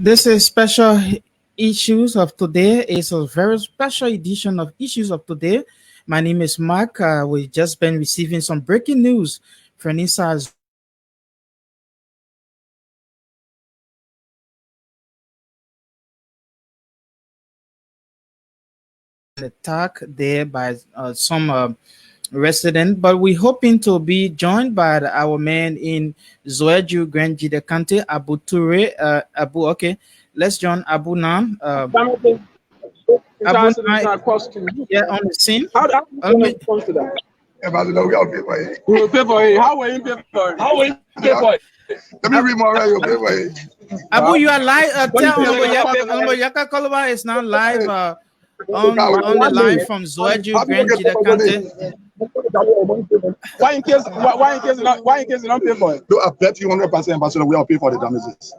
This is special issues of today. It's a very special edition of issues of today. My name is Mark. We've just been receiving some breaking news from inside attack there by some resident, but we're hoping to be joined by our man in Zwedru Grand Gedeh Kante, Abu Ture, Abu. Okay, let's join Abu now. Abu now, yeah, on the scene. How do you respond to that? Ambassador, we all pay for it. We will pay for it. How will you pay for it? How will you pay for it? Let me read more right, you'll pay for it. Abu, you are live. Tell Yaka Kolova is now live on the line from Zwedru Grand Gedeh Kante. Why in case you don't pay for it? No, I bet you 100% Ambassador, we all pay for the damages.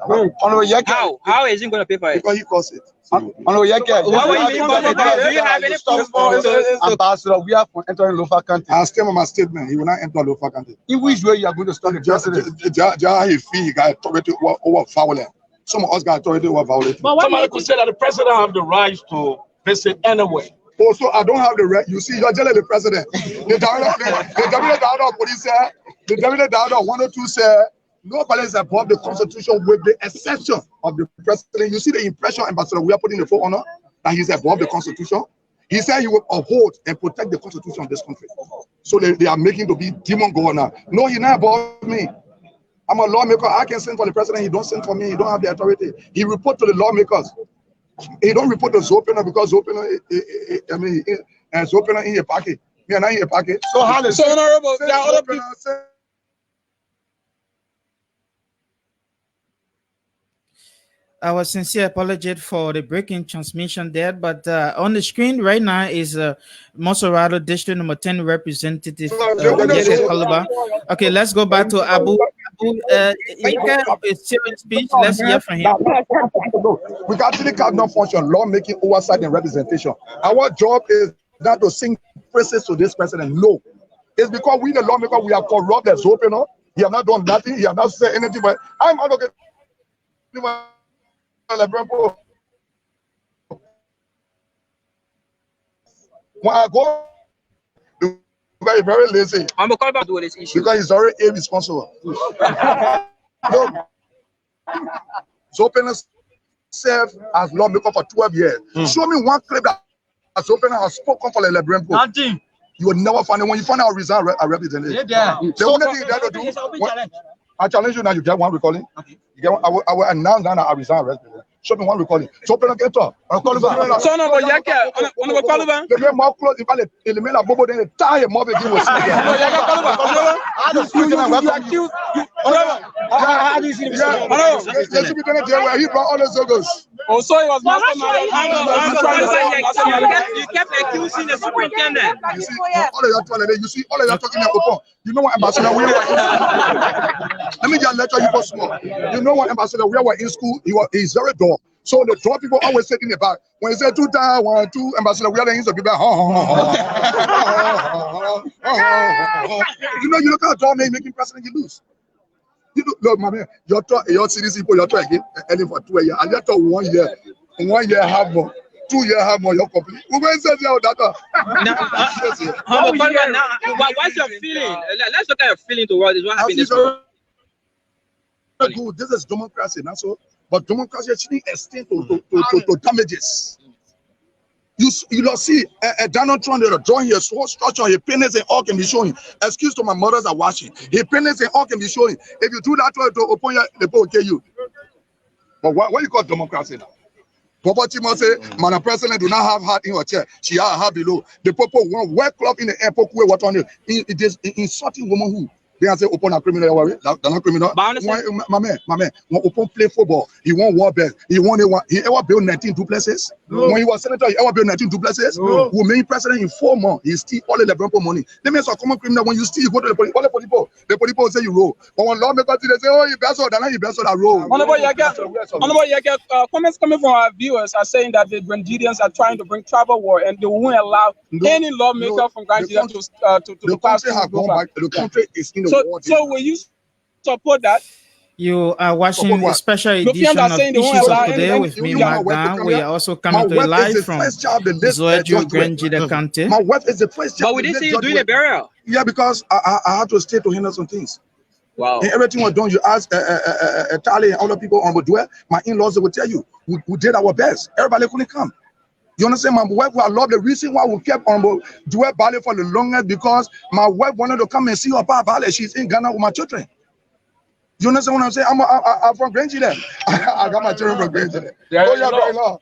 How is he going to pay for it? Because he cost it. Why will you pay for it? Do you have any Ambassador, we are for entering local country. I'll state my statement. He will not enter local country. In which way you are going to stop the president? He feel he got authority over fouling. Some of us got authority over violating. Somebody could say that the president have the right to visit anyway. Also, I don't have the right. You see, you're telling the president. The Director of Police said, the Director of 102 said, nobody is above the Constitution with the exception of the president. You see the impression, Ambassador, we are putting the full honor that he's above the Constitution. He said he will uphold and protect the Constitution of this country. So they are making to be demon governor. No, he's not above me. I'm a lawmaker. I can send for the president. He don't send for me. He don't have the authority. He report to the lawmakers. He don't report to Zopener because Zopener, Zopener in your pocket. Me and I in your pocket. So how is so honorable? There are other people. Our sincere apology for the breaking transmission there, but on the screen right now is Monserrato District Number 10 Representative Kalaba. Okay, let's go back to Abu. Abu is still in speech. Let's hear from him. We actually cannot function lawmaking, oversight, and representation. Our job is not to sing praises to this president. No, it's because we the lawmaker we are corrupt as open. He have not done nothing. He have not said anything. But I'm advocating. When I go, very, very lazy. I'm going to call back to this issue. Because he's already irresponsible. No. Zopener served as lawmaker for 12 years. Show me one clip that Zopener has spoken for the Lebron. Nothing. You will never find it. When you find out resign a representative. The only thing that to do, I challenge you now, you get one recalling. Okay. You get one, I will announce that I resign representative. Show me one recalling. Zopener get up. I'll call you back. So no, but Yaka, on the call back. The game more close. If I eliminate a bobo, then the tie mob again was. How do you see the He brought all the zogos. Oh, so it was You kept accusing the superintendent. You see all of that. You see all of that talking about. You know what, Ambassador? Let me just let you go small. You know what, Ambassador? We were in school. He's very dull. So the draw people always sit in the back. When he said 2 times, 1, 2, Ambassador, we are the people. You know, you look at draw man making president, you lose. You look, my man, your CDC people, you're trying again, for 2 years. And you're 1 year. 1 year, half more. 2 years, half more, you're complete. We're going to say that. What's your feeling? Let's look at your feeling towards what happened this morning. Good. This is democracy, that's all. But democracy actually extends to damages. You don't see Donald Trump there drawing his whole structure, his penis and all can be showing. Excuse to my mothers are watching. His penis and all can be showing. If you do that to open your they will kill you. But what you call democracy now? Poverty must say, man, president do not have heart in her chair. She has heart below. The people want work club in the airport where what on it. It is insulting woman who. They say open a criminal, they're not criminal. My man, when open play football, he won war best. He ever built 19 duplexes. When he was senator, he ever built 19 duplexes. Who made president in 4 months, he steal all the Lebron money. They mean a common criminal when you steal, you go to the police. All the police will say you roll. But when lawmakers they say, oh, you best or that, you best or that roll. Comments coming from our viewers are saying that the Grenadians are trying to bring tribal war and they won't allow any lawmaker from Grenada to the pass. The country is in the So will you support that? You are watching a what? special Europeans edition are of saying they won't Issues allow of Today anyone with to me, use my wife to Magdan. come We here. are also My coming to you wife is live the from first child they list Zwedru, George Way. Granji, the county. My wife is the first child. But we they didn't list see you George doing Way. the burial. Yeah, because I had to stay to handle some things. Wow. And everything was done. You ask Tali and other people on Bodwe, my in-laws, they will tell you, we did our best. Everybody couldn't come. You understand? My wife, I love the reason why we kept on Bodwe Bali for the longest, because my wife wanted to come and see her Papa Bali. She's in Ghana with my children. You understand what I'm saying? I'm from Granji then. I got my children from Granji then. Oh, yeah, very long.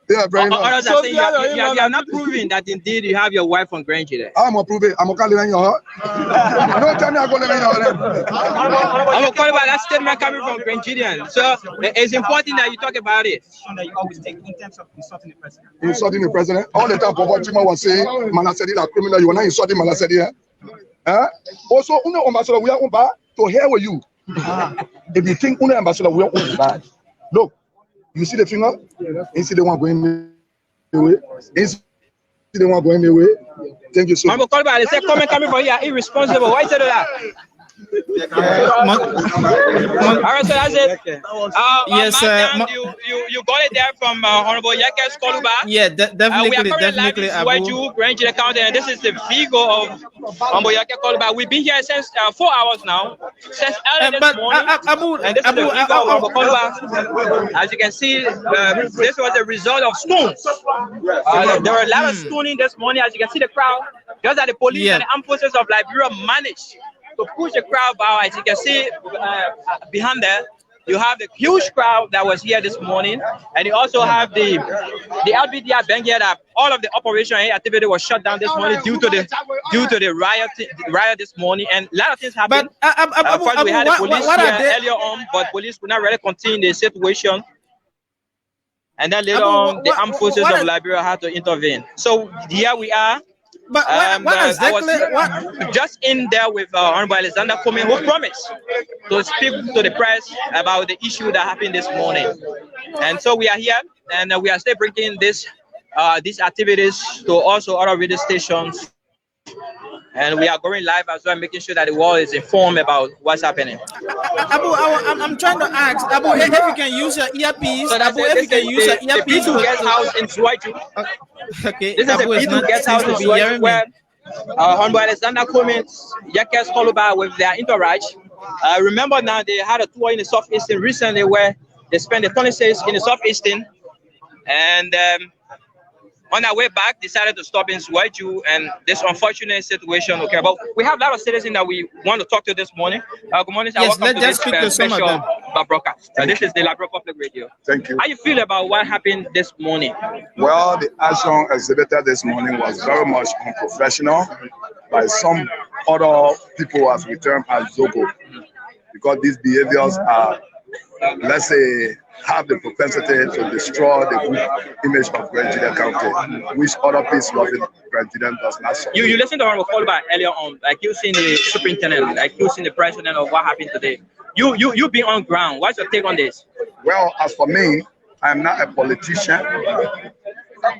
Yeah, very long. Others So are saying yeah, you are not proving that indeed you have your wife from Granji there. I'm going to prove it. I'm going to live in your heart. Don't tell me I'm going to live in your heart. I'm going to call about that statement coming from Grangidian. So it's important that you talk about it. That you always take in terms of insulting the president. Insulting the president. All the time, what Chima was saying, Malasedi, a criminal, you were not insulting Malasedi. Also, Uno ambassador, we are to hell with you. If you think Uno ambassador, we are bad. Look, you see the finger? You see the one going away? You see the one going away? Thank you so much. I'm going to call about it. Say comment coming from here, irresponsible. Why say that? All right, so that's it. Yes, Madam, you got it there from Honorable Yakes Koluba. yeah, We are definitely, currently live in definitely, Abu. Zwedru, Granji County, and this is the Vigo of Honorable Yakes Koluba. We've been here since 4 hours now, since early this But morning. Abu, And this is the Vigo of Honorable Koluba. As you can see, this was the result of stones. There were a lot of stoning this morning. As you can see, the crowd, just that the police and the armed forces of Liberia managed to push the crowd out. As you can see behind there, you have the huge crowd that was here this morning, and you also have the LBDI bank here that all of the operation and activity was shut down this morning due to the riot this morning, and a lot of things happened. But First, we had the police what here are they? earlier on, but police could not really contain the situation. And then later on, the armed forces of Liberia had to intervene. So here we are. But what exactly? I was just in there with Honorable Alexander Comey, who promised to speak to the press about the issue that happened this morning. And so we are here, and we are still bringing these activities to also other radio stations. And we are going live as well, making sure that the world is informed about what's happening. Abu, I'm trying to ask Abu if you can use your earpiece. So that's Abu, it. if you can use your The earpiece. P2 guest house in Zwedru. Okay, This is Abu the is P2 not guest house in seems to be Zwedru hearing me. where Honorable Alexander Cummins, Yakes Koluba with their entourage. Remember now, they had a tour in the Southeastern recently where they spent the 26 in the Southeastern, and on our way back, decided to stop in Zwedru, and this unfortunate situation. Okay, but we have a lot of citizens that we want to talk to this morning. Good morning, sir. Yes, Welcome let's to just this speak to some of special them. broadcast. This is the Liberia Public Radio. Thank you. How you feel about what happened this morning? Well, the action exhibited this morning was very much unprofessional by some other people as we term as Zobo, because these behaviors are, let's say, have the propensity to destroy the good image of Granji County, which other piece of it Granji does not support. You listened to Honorable Koluba earlier on, like you seen the superintendent, like you seen the president of what happened today. You being on ground, what's your take on this? Well, as for me, I'm not a politician.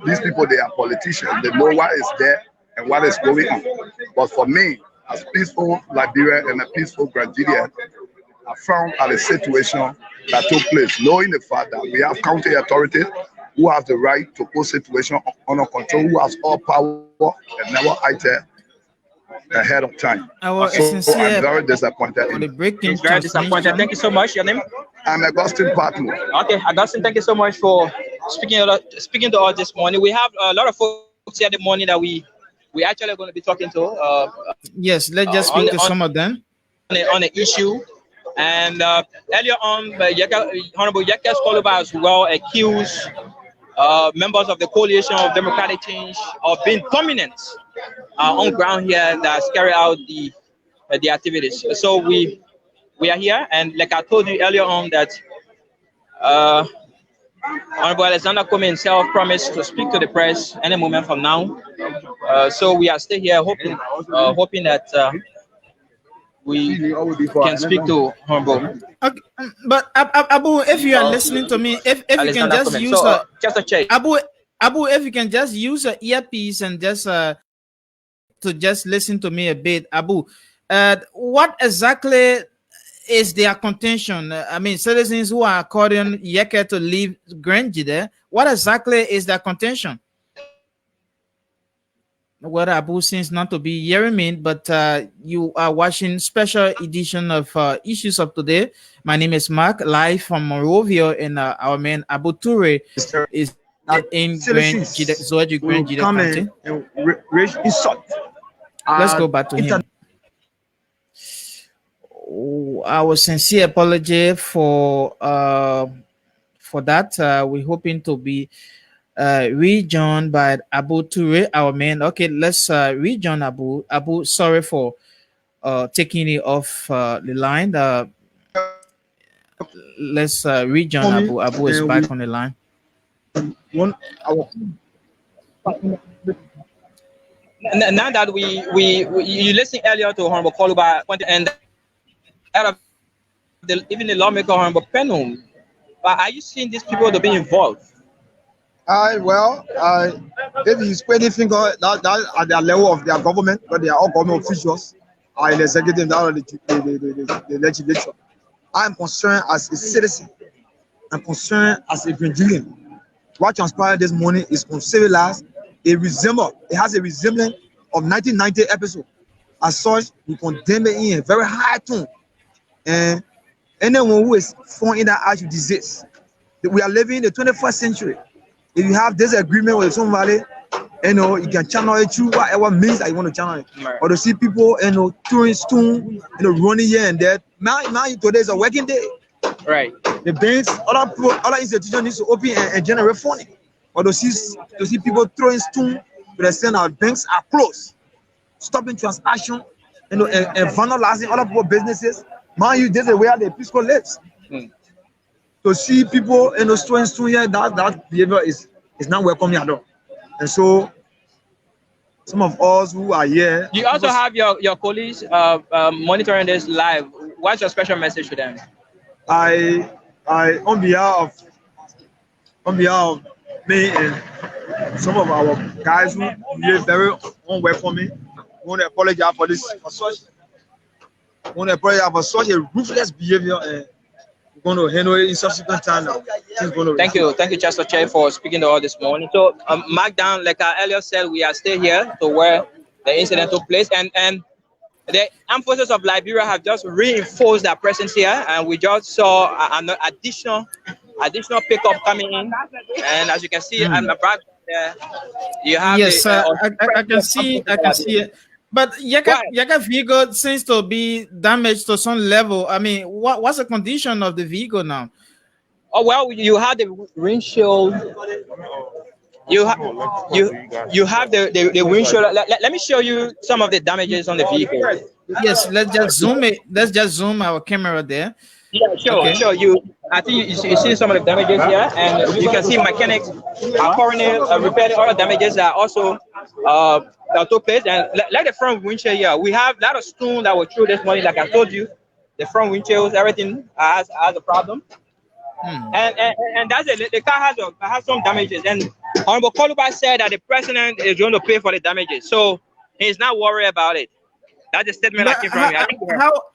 These people, they are politicians. They know what is there and what is going on. But for me, as peaceful Liberia and a peaceful Granjidian, I found at a situation that took place, knowing the fact that we have county authorities who have the right to put situation under control, who has all power and never acted ahead of time. So I'm very disappointed. On the breaking Very disappointed. Thank you so much. Your name? I'm Augustine Partner. Okay, Augustine, thank you so much for speaking to us this morning. We have a lot of folks here this morning that we actually going to be talking to. Yes, let's just speak to some of them on the issue. And earlier on, Honorable Yakes Koluba as well accused members of the Coalition of Democratic Change of being dominant on ground here that's carry out the activities. So we are here, and like I told you earlier on that Honorable Alexander Comey himself promised to speak to the press any moment from now. So we are still here hoping that we can speak to Honorable. Okay, but Abu, if you are listening to me, if you can Alexander just Comey. use So, just a check. Abu, if you can just use an earpiece and just to just listen to me a bit, Abu. What exactly is their contention? I mean, citizens who are calling Yeke to leave Grand Gedeh, what exactly is their contention? Well, Abu seems not to be hearing me, but you are watching special edition of Issues of Today. My name is Mark, live from Monrovia, and our man Abu Ture is in Grand Gedeh, Zwedru, Grand Gedeh County. Let's go back to him. Our sincere apology for that. We're hoping to be rejoined by Abu Ture, our man. Okay, let's rejoin Abu. Abu, sorry for taking it off the line. Let's rejoin Abu. Abu is back on the line. Now that you listened earlier to Honorable Koluba and even the lawmaker Honorable Penum, are you seeing these people to be involved? If he's pointing finger that at the level of their government, but they are all government officials, in the executive, that the legislature. I am concerned as a citizen. I'm concerned as a Nigerian. What transpired this morning is uncivilized. It has a resemblance of 1990 episode. As such, we condemn it in a very high tone. And anyone who is found in that act of disease, we are living in the 21st century. If you have disagreement with somebody, you can channel it through whatever means that you want to channel it. Right. Or to see people, throwing stone, running here and there. Man, today is a working day. Right. The banks, other institutions need to open and generate funding. Or to see people throwing stone to the extent our banks are closed, stopping transaction, and vandalizing other people's businesses. Man, this is where the peaceful lives. To see people throwing stone here, that behavior is not welcome at all. And so, some of us who are here. You also have your colleagues monitoring this live. What's your special message to them? I on behalf of me and some of our guys who behave very unwelcoming, I want to apologize for such a ruthless behavior, and we're going to handle it in subsequent time now. Thank you, Chester Chair, for speaking to us this morning. So, mark down, like I earlier said, we are still here to where the incident took place, and the armed forces of Liberia have just reinforced their presence here, and we just saw an additional pickup coming in. And as you can see, on the back there, you have I can see it. But Yaka vehicle seems to be damaged to some level. I mean, what's the condition of the vehicle now? Oh well, you have the windshield. You have the windshield. Let me show you some of the damages on the vehicle. Yes, let's just zoom it. Let's just zoom our camera there. Yeah, sure, okay. Sure. I think you see some of the damages here, and you can see mechanics are currently repairing other damages that also that took place. And like the front windshield here, we have a lot of stone that was through this morning. Like I told you, the front windshields, everything has a problem. And that's it. The car has some damages. And Honorable Koluba said that the president is going to pay for the damages, so he's not worried about it. That's the statement that came from me.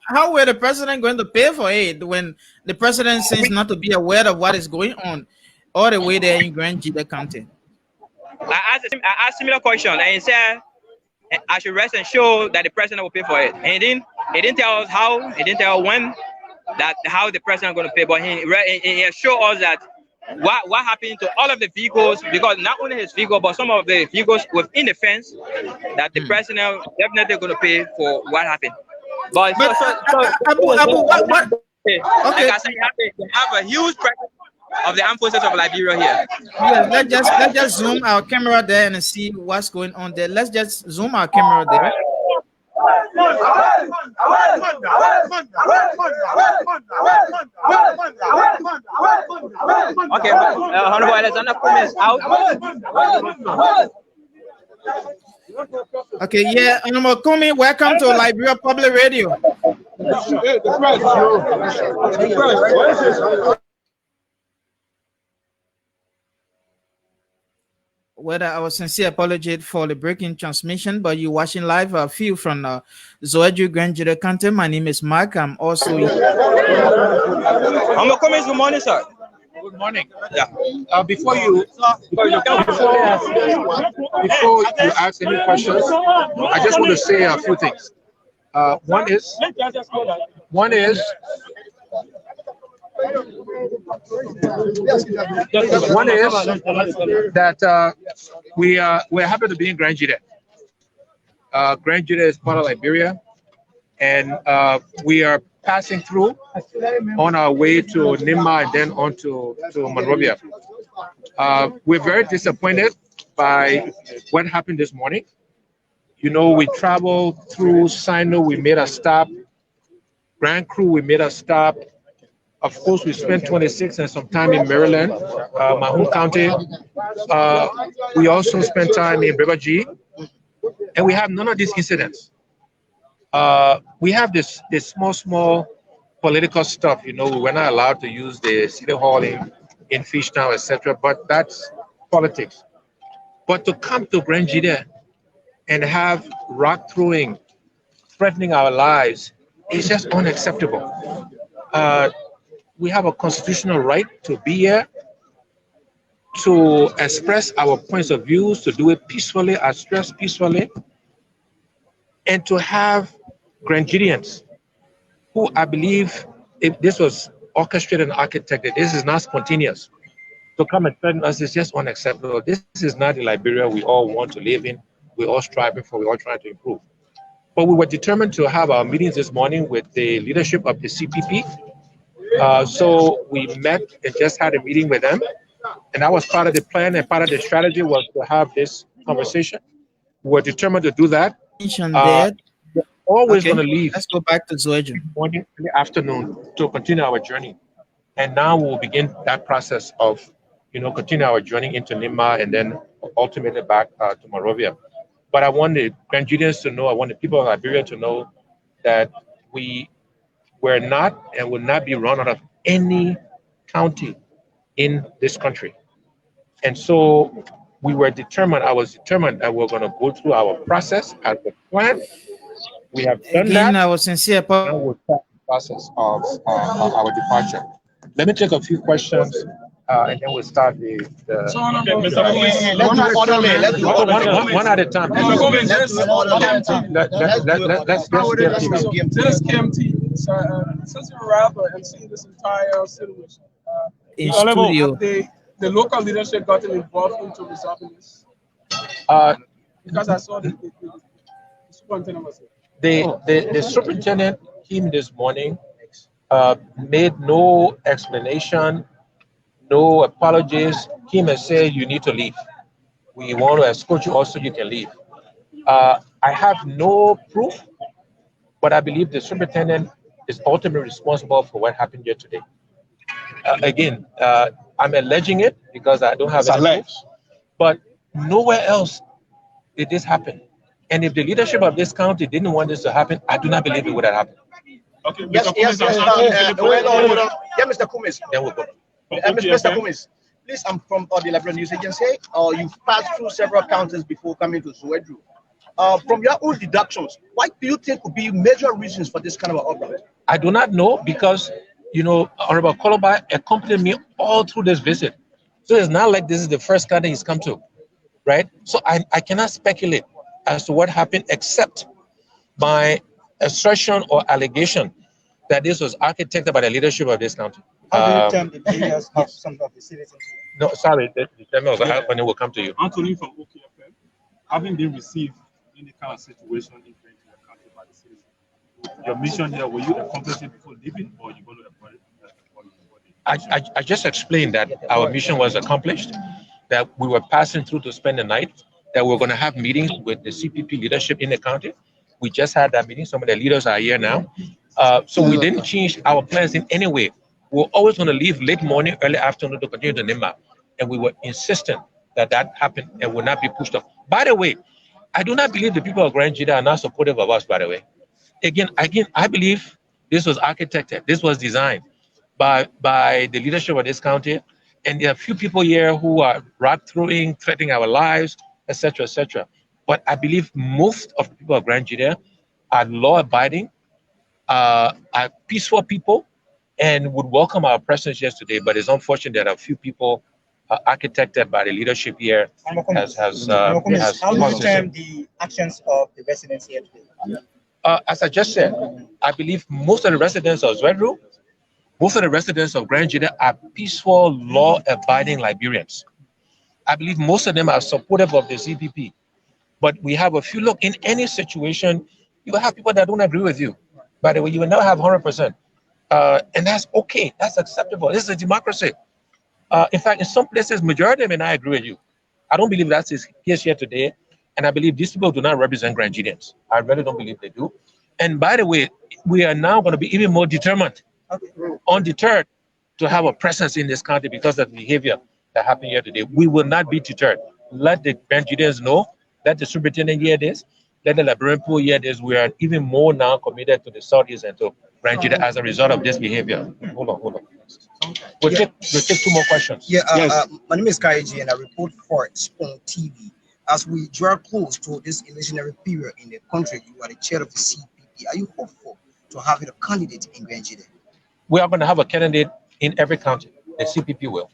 How were the president going to pay for it when the president seems not to be aware of what is going on all the way there in Grand Gedeh County? I asked a similar question, and he said I should rest and show that the president will pay for it. And he didn't tell us how, he didn't tell us when, how the president is going to pay, but he showed us that what happened to all of the vehicles, because not only his vehicle, but some of the vehicles within the fence, that the president definitely going to pay for what happened. But Abu, what? Okay. Like I said, you have a huge presence of the armed forces of Liberia here. Yeah, let's just zoom our camera there and see what's going on there. Let's just zoom our camera there. Okay, Honorable Alexander is out. Okay, yeah, Honorable Kumi, welcome to Liberia Public Radio. Whether our sincere apology for the breaking transmission, but you watching live a few from Zwedru Grand Gedeh County. My name is Mark. I'm also. I'm a comment. Good morning, sir. Good morning. Yeah. Before you ask any questions, I just want to say a few things. One is that we're happy to be in Grand Gedeh. Grand Gedeh is part of Liberia, and we are passing through on our way to Nimba and then on to Monrovia. We're very disappointed by what happened this morning. You know, we traveled through Sino, we made a stop. Grand Crew, we made a stop. Of course, we spent 26 and some time in Maryland, my home county. We also spent time in Beverly, and we have none of these incidents. We have this small political stuff. You know, we were not allowed to use the city hall in Fishtown, etc. But that's politics. But to come to Grand Gedeh and have rock throwing, threatening our lives, is just unacceptable. We have a constitutional right to be here, to express our points of views, to do it peacefully, I stress peacefully, and to have Grand Gedeans, who I believe, if this was orchestrated and architected, this is not spontaneous. To come and threaten us is just unacceptable. This is not the Liberia we all want to live in, we're all striving for, we're all trying to improve. But we were determined to have our meetings this morning with the leadership of the CPP. So we met and just had a meeting with them. And that was part of the plan, and part of the strategy was to have this conversation. We were determined to do that. We're always going to leave. Let's go back to Zwedru. Morning and afternoon to continue our journey. And now we'll begin that process of, continue our journey into Nimba and then ultimately back to Monrovia. But I want the Grand Gedeans to know, I want the people of Liberia to know that we were not and will not be run out of any county in this country. And so I was determined that we're going to go through our process as a plan. We have done that. Our sincere now we'll start the process of our departure. Let me take a few questions and then we'll start one at a time. Let's KMT. Since you're a rapper and seeing this entire situation, in studio, the local leadership gotten involved into resolving this? Because I saw the superintendent was here. The superintendent came this morning, made no explanation, no apologies, came and said, you need to leave. We want to escort you also, you can leave. I have no proof, but I believe the superintendent is ultimately responsible for what happened here today. Again, I'm alleging it because I don't have any proof, but nowhere else did this happen. And if the leadership of this county didn't want this to happen, I do not believe it would have happened. Okay, yes, Mr. Kumis. Then we'll go. Mr. Kumis, please, I'm from the Liberia News Agency. You've passed through several counties before coming to Zwedru. From your own deductions, what do you think would be major reasons for this kind of uproar? I do not know because, Honorable Kolobai accompanied me all through this visit. So it's not like this is the first county he's come to, right? So I cannot speculate as to what happened except my assertion or allegation that this was architected by the leadership of this county. How do you term the leaders of some of the citizens? No, sorry, the terminals when it will come to you. Anthony from OKFM, having been received in the kind of situation in the country by the citizens, your mission here, will you accomplish it before leaving, or are you going to avoid it? I just explained that our mission was accomplished, that we were passing through to spend the night, that we're going to have meetings with the CPP leadership in the county. We just had that meeting. Some of the leaders are here now. So we didn't change our plans in any way. We're always going to leave late morning, early afternoon to continue to Nimba. And we were insistent that happened and will not be pushed off. By the way, I do not believe the people of Grand Gedeh are not supportive of us, by the way. Again, I believe this was architected. This was designed by the leadership of this county. And there are a few people here who are rat throwing, threatening our lives, etc., etc. But I believe most of the people of Grand Gedeh are law-abiding, are peaceful people, and would welcome our presence here today. But it's unfortunate that a few people architected by the leadership here How do you term the actions of the residents here today? As I just said, I believe most of the residents of Zwedru, most of the residents of Grand Gedeh are peaceful, law-abiding Liberians. I believe most of them are supportive of the CPP. But we have a few, look, in any situation, you will have people that don't agree with you. By the way, you will never have 100%. And that's okay, that's acceptable. This is a democracy. In fact, in some places, majority may not agree with you. I don't believe that's the case here today. And I believe these people do not represent Grand Gedeans. I really don't believe they do. And by the way, we are now going to be even more determined, undeterred, to have a presence in this country because of the behavior that happened here today. We will not be deterred. Let the Grand Gedeans know, let the superintendent hear this, let the Liberian pool hear this. We are even more now committed to the Southeast and to Grand Gedeh as a result of this behavior. Hold on. We'll take 2 more questions. My name is Kaiji and I report for Spoon TV. As we draw close to this electionary period in the country, you are the chair of the CPP. Are you hopeful to have a candidate in Grand Gedeh? We are going to have a candidate in every county. The CPP will.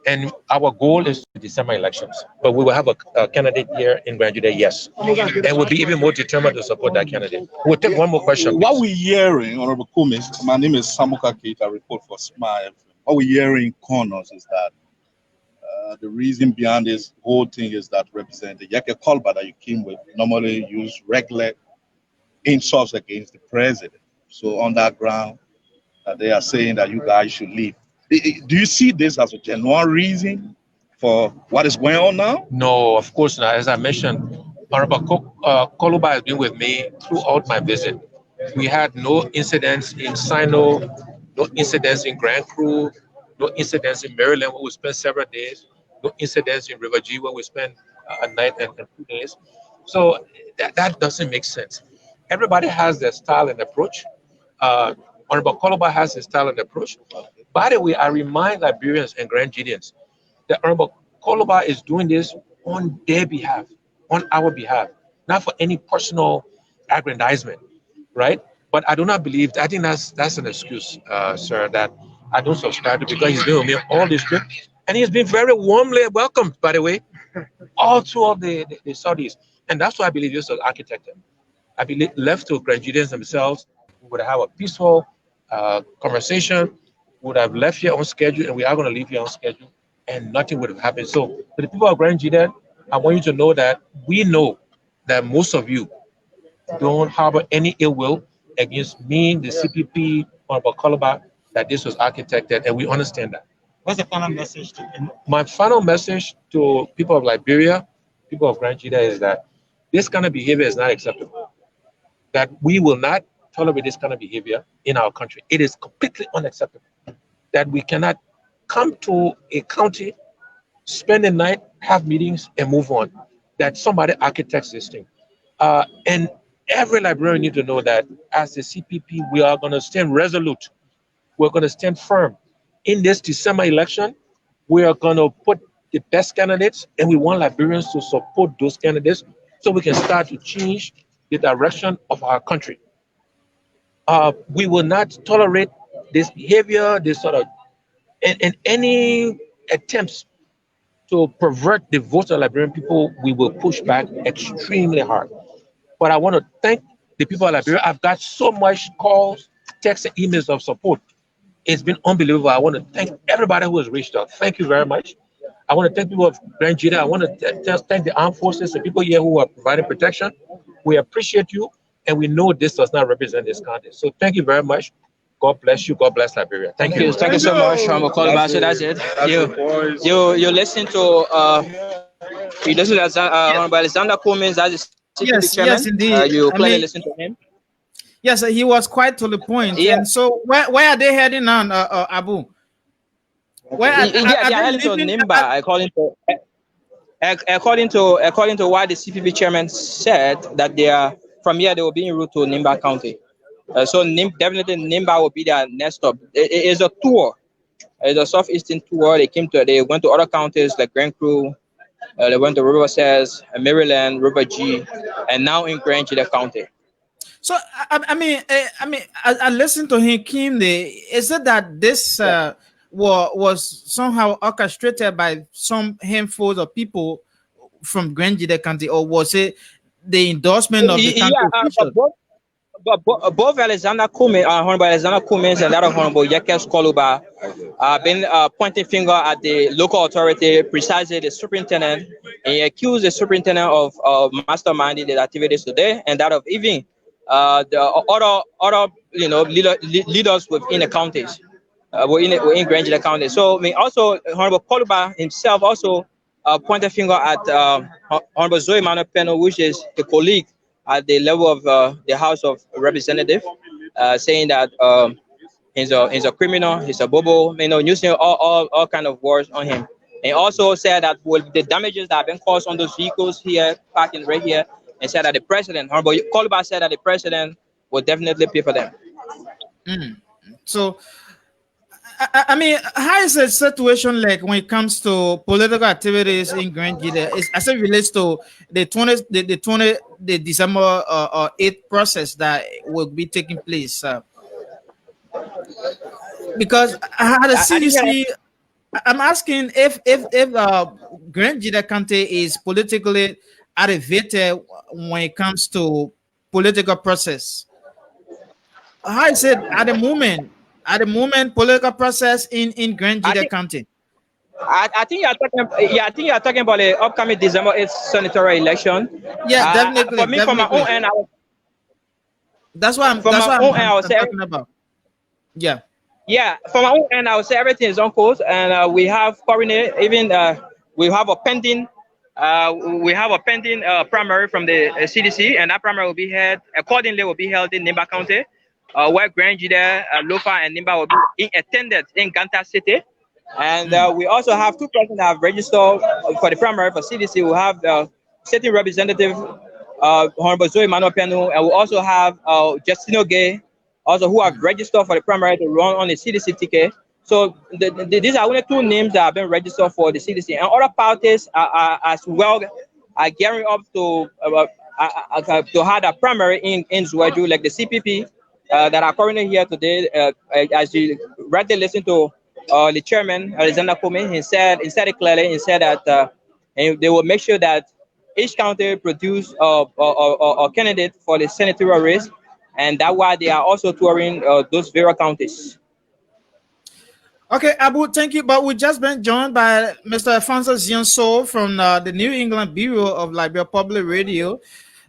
And our goal is the December elections. But we will have a candidate here in Grand Gedeh, yes. And we'll be even more determined to support that candidate. We'll take 1 more question. Please. What we're hearing, Honorable Kumis, my name is Samuka Kate, I report for SMILE. What we're hearing in corners is that the reason behind this whole thing is that Representative Yeke Kolba that you came with normally use regular insults against the president. So on that ground, they are saying that you guys should leave. Do you see this as a genuine reason for what is going on now? No, of course not. As I mentioned, Honorable Koluba has been with me throughout my visit. We had no incidents in Sino, no incidents in Grand Cru, no incidents in Maryland where we spent several days, no incidents in River G where we spent a night and 2 days. So that doesn't make sense. Everybody has their style and approach. Honorable Koluba has his style and approach. By the way, I remind Liberians and Grand Gedeans that Honorable Koluba is doing this on their behalf, on our behalf, not for any personal aggrandizement, right? But I do not believe, I think that's an excuse, sir, that I don't subscribe to, because he's been with me all this trip, and he's been very warmly welcomed, by the way, all throughout the Southeast. And that's why I believe this was architected. I believe left to Grand Gedeans themselves, we would have a peaceful conversation, would have left here on schedule, and we are going to leave here on schedule, and nothing would have happened. So for the people of Grand Gedeh, I want you to know that we know that most of you don't harbor any ill will against me, the CPP, Honorable Koluba, that this was architected, and we understand that. What's the final message to him? My final message to people of Liberia, people of Grand Gedeh, is that this kind of behavior is not acceptable. That we will not tolerate this kind of behavior in our country. It is completely unacceptable. That we cannot come to a county, spend the night, have meetings, and move on. That somebody architects this thing. And every Liberian needs to know that as the CPP, we are going to stand resolute. We're going to stand firm. In this December election, we are going to put the best candidates, and we want Liberians to support those candidates so we can start to change the direction of our country. We will not tolerate this behavior, this sort of, and any attempts to pervert the votes of Liberian people, we will push back extremely hard. But I want to thank the people of Liberia. I've got so much calls, texts, and emails of support. It's been unbelievable. I want to thank everybody who has reached out. Thank you very much. I want to thank people of Grand Gedeh. I want to just thank the armed forces and people here who are providing protection. We appreciate you, and we know this does not represent this country. So thank you very much. God bless you. God bless Liberia. Thank you. Thank you so much, Koluba. So that's it. You listen to Honorable Alexander Cummings. That's the yes, chairman. yes, indeed. You clearly listen to him. Yes, he was quite to the point. Yeah. And so, where are they heading on, Abu? They are heading to Nimba, according to what the CPP chairman said, that they are from here they will be en route to Nimba County. So definitely Nimba will be their next stop. It is a tour. It's a southeastern tour. They went to other counties like Grand Crew. They went to River Cess, Maryland, River G, and now in Grand Gedeh County. So I listened to him keenly. Is it that this was somehow orchestrated by some handfuls of people from Grand Gedeh County, or was it the endorsement of the county official? Both Alexander Cummins, Honorable Alexander Cummins, and that of Honorable Yekes Koluba have been pointing finger at the local authority, precisely the superintendent, and he accused the superintendent of masterminding the activities today, and that of even the other leaders within the counties, within Grand Gedeh County. So I mean, also Honorable Koluba himself also pointed finger at Honorable Zoe Manuel Peno, which is the colleague at the level of the House of Representatives, saying that he's a criminal, he's a bobo, using all kind of words on him. And also said that with the damages that have been caused on those vehicles here, parking right here, and said that the president, Honorable Koluba, said that the president will definitely pay for them. So, I mean, how is the situation like when it comes to political activities in Grand Gedeh, as it relates to the December 8th process that will be taking place? Because I had a CDC. I'm asking if Grand Gedeh County is politically activated when it comes to political process. How is it at the moment? At the moment, political process in Grand Gedeh County. I think you are talking about the upcoming December 8th senatorial election. Yeah, definitely. For me, from my own end, that's what I'm talking about. Yeah. Yeah, from my own end, I would say everything is on course, and we have coordinate. Even we have a pending primary from the CDC, and that primary will be held accordingly. Will be held in Nimba County, where Grand Gedeh, Lofa, and Nimba will be in attendance in Ganta City. And we also have two persons that have registered for the primary for CDC. We have the sitting representative, Honorable Zoe Manuel Penu, and we also have Justino Gay, also who have registered for the primary to run on the CDC ticket. So these are only two names that have been registered for the CDC, and other parties are as well are gearing up to have a primary in Zwedru, like the CPP that are currently here today. As you rightly listen to the chairman Alexander Cummins, he said it clearly. He said that they will make sure that each county produce a candidate for the senatorial race, and that's why they are also touring those various counties. Okay, Abu, thank you. But we've just been joined by Mr. Alfonso Zionso from the New England Bureau of Liberia Public Radio.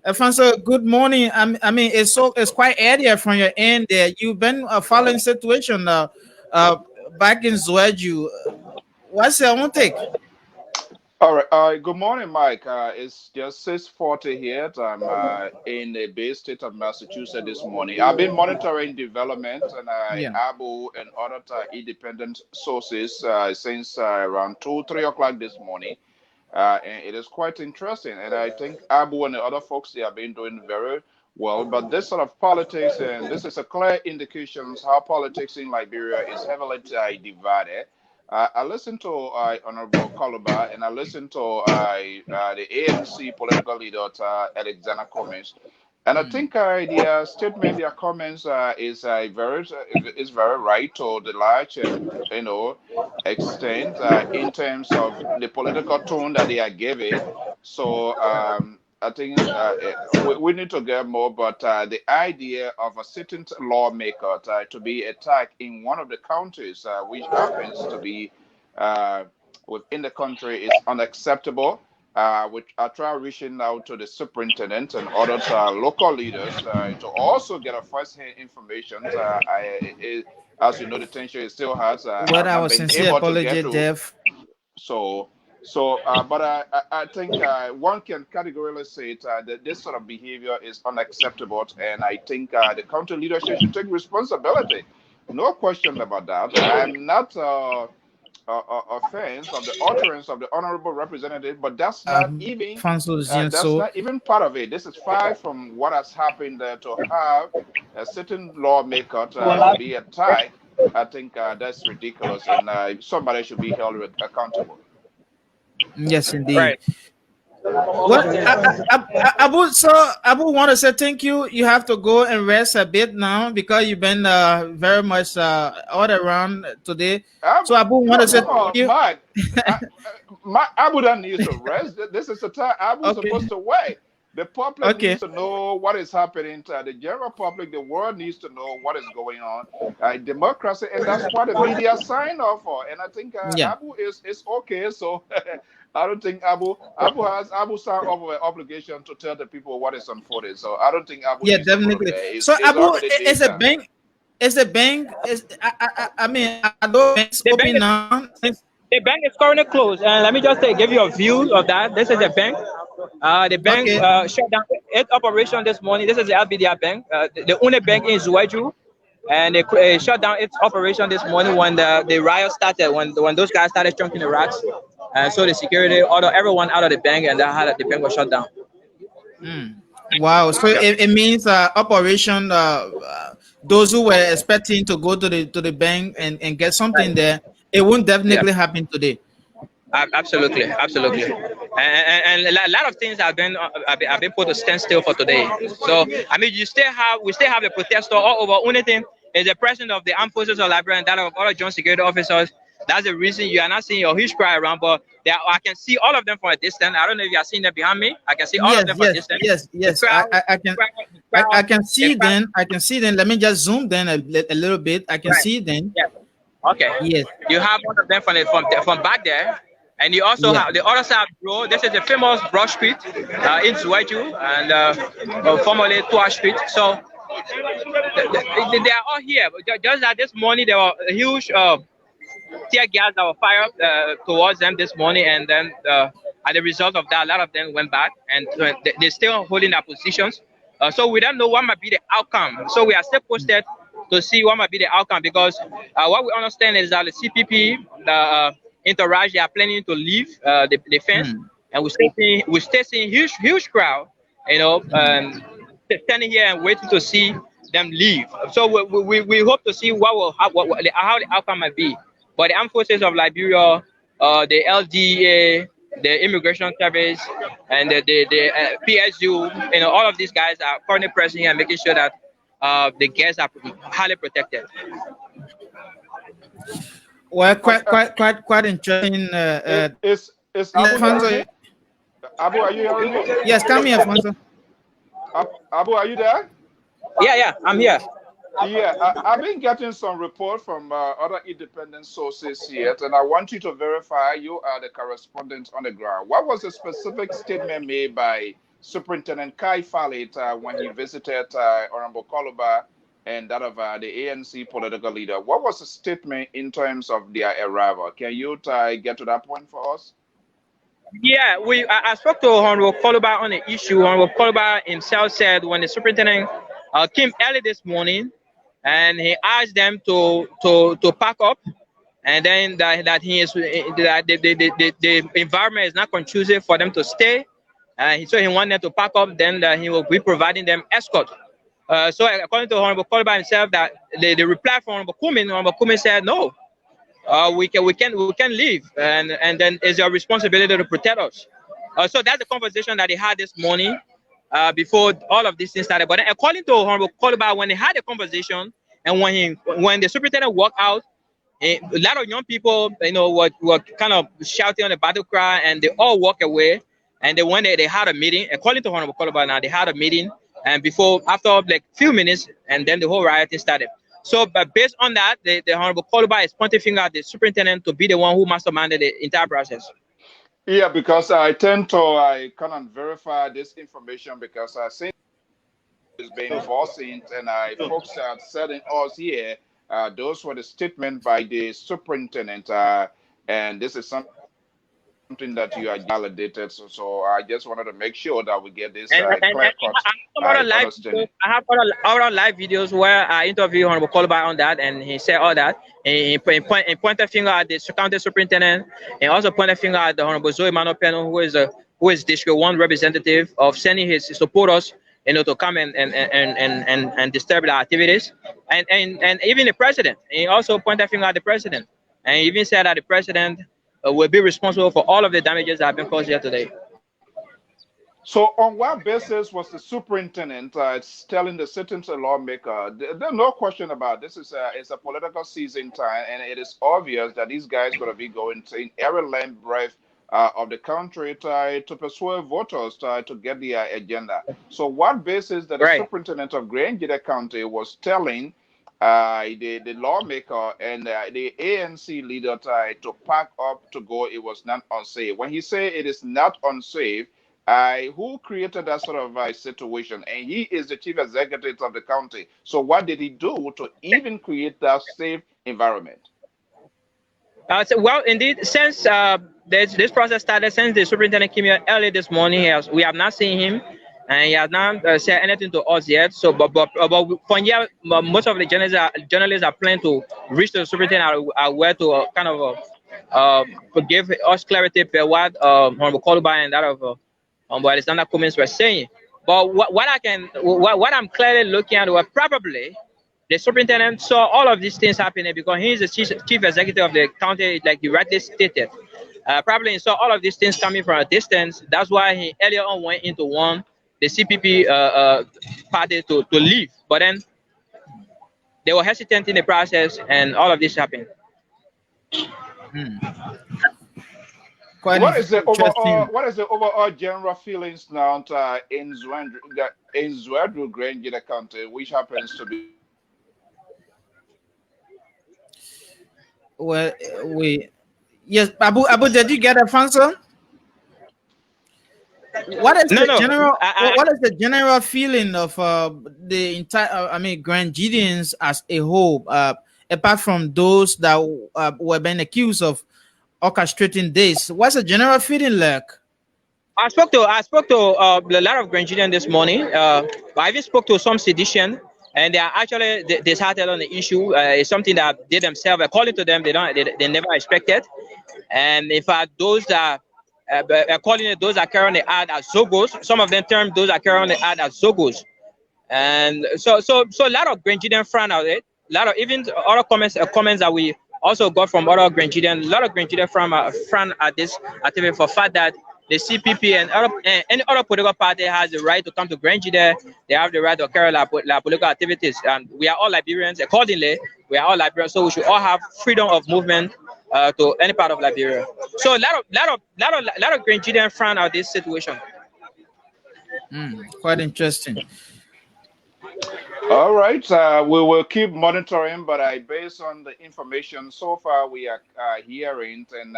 Alfonso, good morning. I mean, it's quite earlier from your end there. You've been following situation back in Zwedru. What's your own take? All right. Good morning, Mike. It's just 6:40 here. I'm in the Bay State of Massachusetts this morning. I've been monitoring developments and Abu and other independent sources since around 3 o'clock this morning. And it is quite interesting. And I think Abu and the other folks, they have been doing very well. But this sort of politics, and this is a clear indication of how politics in Liberia is heavily divided. I listened to Honorable Koluba, and I listened to the ANC political leader, Alexander Cummins. And I think their statement, their comments is very right to the large extent in terms of the political tone that they are giving. So I think we need to get more, but the idea of a sitting lawmaker to be attacked in one of the counties, which happens to be within the country, is unacceptable. Which I try reaching out to the superintendent and other local leaders to also get a first-hand information. As you know, the tension is still has. What I was sincere apology, Jeff. But I think one can categorically say that this sort of behavior is unacceptable, and I think the county leadership should take responsibility. No question about that. I'm not a fan of the utterance of the honorable representative, but that's not even part of it. This is far from what has happened to have a certain lawmaker to be attacked I think that's ridiculous, and somebody should be held accountable. Yes, indeed. Right. Well, Abu, so Abu want to say thank you. You have to go and rest a bit now because you've been very much all around today. So Abu want to say Come on, thank you. Mike. Abu don't need to rest. This is the time Abu's supposed to wait. The public needs to know what is happening. The general public, the world needs to know what is going on. Democracy, and that's what the media signed off for. And I think Abu is okay. So I don't think Abu signed off an obligation to tell the people what is unfolding. So I don't think Abu. Yeah, definitely. So Abu is a bank. Is the bank? I mean, are those banks open now? The bank is currently closed, and let me just give you a view of that. This is the bank. The bank shut down its operation this morning. This is the LBDR bank, the only bank in Zwedru, and they shut down its operation this morning when the riot started, when those guys started chunking the racks. And so the security ordered everyone out of the bank, and the bank was shut down. Wow! So it means operation. Those who were expecting to go to the bank and get something there, it won't definitely happen today. Absolutely. And a lot of things have been put to standstill for today. So I mean, we still have the protesters all over. Only thing is the president of the armed forces of Liberia and that of other joint security officers. That's the reason you are not seeing a huge crowd around, but I can see all of them from a distance. I don't know if you are seeing them behind me. I can see all of them from a distance. Yes. I can see them. I can see them. Let me just zoom them a little bit. I can see them. Yeah. Okay. Yes. You have one of them from back there, and you also have the other side of the road. This is the famous Brush Street in Zwedru, and formerly Tua Street. So they are all here. But just that this morning there were a huge tear gas that were fired towards them this morning, and then as a result of that, a lot of them went back, and they're still holding their positions. So we don't know what might be the outcome. So we are still posted to see what might be the outcome, because what we understand is that the CPP, the Interuption, they are planning to leave the fence, and we still seeing huge crowd, standing here and waiting to see them leave. So we hope to see how the outcome might be. But the armed forces of Liberia, the LDA, the Immigration Service, and the PSU, all of these guys are currently present here and making sure that the guests are highly protected. Well, quite interesting. Abu, Abu, are you hearing me? Yes, come here, Alfonso. Abu, are you there? Yeah, I'm here. Yeah, I've been getting some report from other independent sources here, and I want you to verify you are the correspondent on the ground. What was the specific statement made by Superintendent Kai Falit when he visited Honorable Koluba and that of the ANC political leader? What was the statement in terms of their arrival? Can you get to that point for us? Yeah, I spoke to Honorable Koluba on the issue. Honorable Koluba himself said when the superintendent came early this morning, and he asked them to pack up, and then that the environment is not conducive for them to stay. So he wanted them to pack up. Then he will be providing them escort. So according to Honorable Koluba himself, that the reply from Honorable Kumin said no, we can leave, and then it's your responsibility to protect us. So that's the conversation that they had this morning. Before all of these things started. But according to Honorable Koluba, when they had a conversation and when the superintendent walked out, a lot of young people, were kind of shouting on the battle cry, and they all walked away. And then when they had a meeting, according to Honorable Koluba, now they had a meeting, and after like few minutes, and then the whole riot started. So, but based on that, the Honorable Koluba is pointing finger at the superintendent to be the one who masterminded the entire process. Yeah, because I cannot verify this information because I think it's been foreseen, and folks are telling us here, those were the statement by the superintendent, and this is something that you are validated. So I just wanted to make sure that we get this clear cut. I have other live videos where I interviewed Honorable Koluba on that, and he said all that. He pointed finger at the county superintendent, and also pointed finger at the Honorable Zoe Manopeno, who is District 1 representative, of sending his supporters, to come and disturb the activities. And even the president, he also pointed finger at the president, and he even said that the president will be responsible for all of the damages that have been caused here today. So, on what basis was the superintendent telling the sitting lawmaker? There's no question about this. It's a political season time, and it is obvious that these guys going to be going to every length breadth of the country to persuade voters to get their agenda. So, what basis that the superintendent of Gedeh County was telling the lawmaker and the ANC leader to pack up to go? It was not unsafe. When he said it is not unsafe, who created that sort of situation? And he is the chief executive of the county. So what did he do to even create that safe environment? Well, indeed, since this process started, since the superintendent came here early this morning, we have not seen him, and he has not said anything to us yet. So, but from here, most of the journalists are planning to reach the superintendent where to kind of give us clarity per what Honorable Koluba and that of but Alexander Cummins were saying. But what I'm clearly looking at, well, probably the superintendent saw all of these things happening because he is the chief executive of the county, like you rightly stated. Probably he saw all of these things coming from a distance. That's why he earlier on went into the CPP party to leave. But then they were hesitant in the process, and all of this happened. What is the overall general feelings now in Zwedru Gedeh County, which happens to be? Well, yes, Abu, did you get a answer? What is the general feeling of the entire Grand Gideons as a whole, apart from those that were being accused of orchestrating this? What's the general feeling like? I spoke to a lot of Grangidians this morning. I even spoke to some sedition, and they are actually disheartened on the issue. It's something that they themselves, according to them, they never expected. And in fact, those that according to those that carry on the ad as Zogos, some of them term those that carry on the ad as Zogos. And so a lot of Grangidian frown at it. A lot of even other comments that we also got from other Grangidian, a lot of Grangidian frown at this activity for the fact that the CPP and any other political party has the right to come to Gedeh. They have the right to carry political activities, and we are all Liberians. Accordingly, we are all Liberians, so we should all have freedom of movement to any part of Liberia. So a lot of Grangidian frown at this situation. Quite interesting. All right, we will keep monitoring, but based on the information so far we are hearing, and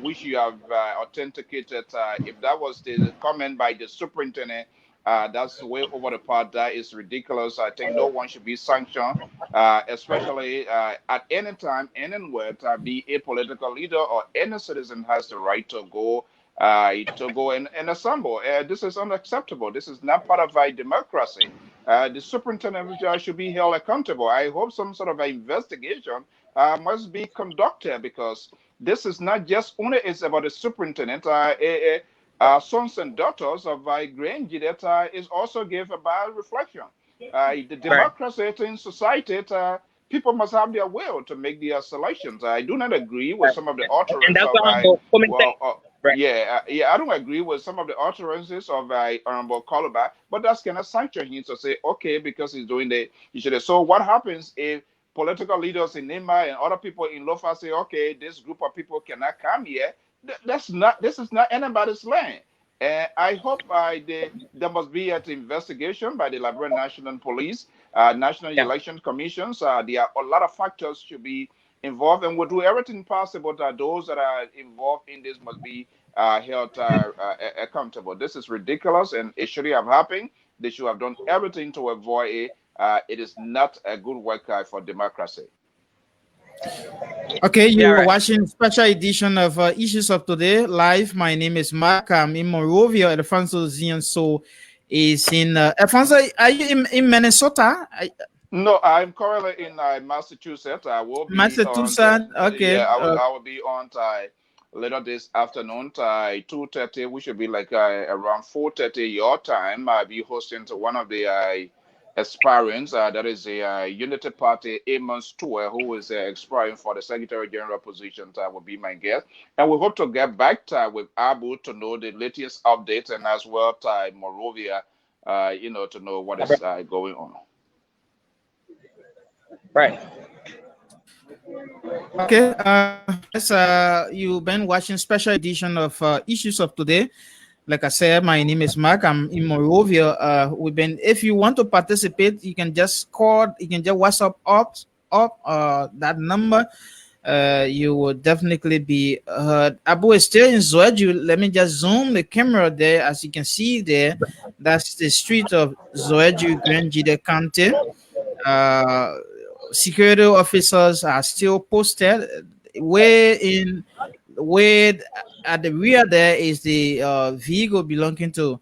which you have authenticated, if that was the comment by the superintendent, that's way over the part. That is ridiculous. I think no one should be sanctioned, especially at any time, anywhere, be a political leader or any citizen has the right to go and assemble. This is unacceptable. This is not part of a democracy. The superintendent should be held accountable. I hope some sort of investigation must be conducted, because this is not just only it's about the superintendent. Sons and daughters of Gedeh is also give a bad reflection. The democracy in society, people must have their will to make their selections. I do not agree with some of the utterances I don't agree with some of the utterances of Honorable Koluba, but that's kind of sanction him to say, okay, because he's doing so what happens if political leaders in Nima and other people in Lofa say, okay, this group of people cannot come here? This is not anybody's land. I hope there must be an investigation by the Liberian National Police, National Election Commissions. There are a lot of factors should be involved, and we'll do everything possible that those that are involved in this must be held accountable. This is ridiculous, and it shouldn't have happened. They should have done everything to avoid it. It is not a good work for democracy. Okay, you're watching special edition of Issues of Today live. My name is Mark. I'm in Monrovia. Alfonso Zianso is in. Alfonso, are you in Minnesota? No, I'm currently in Massachusetts. I will be Massachusetts. Okay. Yeah, I will be on later this afternoon, 2:30. We should be like around 4:30 your time. I'll be hosting to one of the aspirants. That is a Unity Party Amos Tour, who is aspiring for the Secretary General position. Will be my guest, and we hope to get back with Abu to know the latest updates, and as well Morovia, to know what is going on. Right. Okay. Yes. You've been watching special edition of Issues of Today. Like I said, my name is Mark. I'm in Morovia. If you want to participate, you can just call. You can just WhatsApp up that number. You will definitely be heard. Abu is still in Zwedru. Let me just zoom the camera there. As you can see there, that's the street of Zwedru, Grand Gedeh County. Security officers are still posted. Way at the rear there is the vehicle belonging to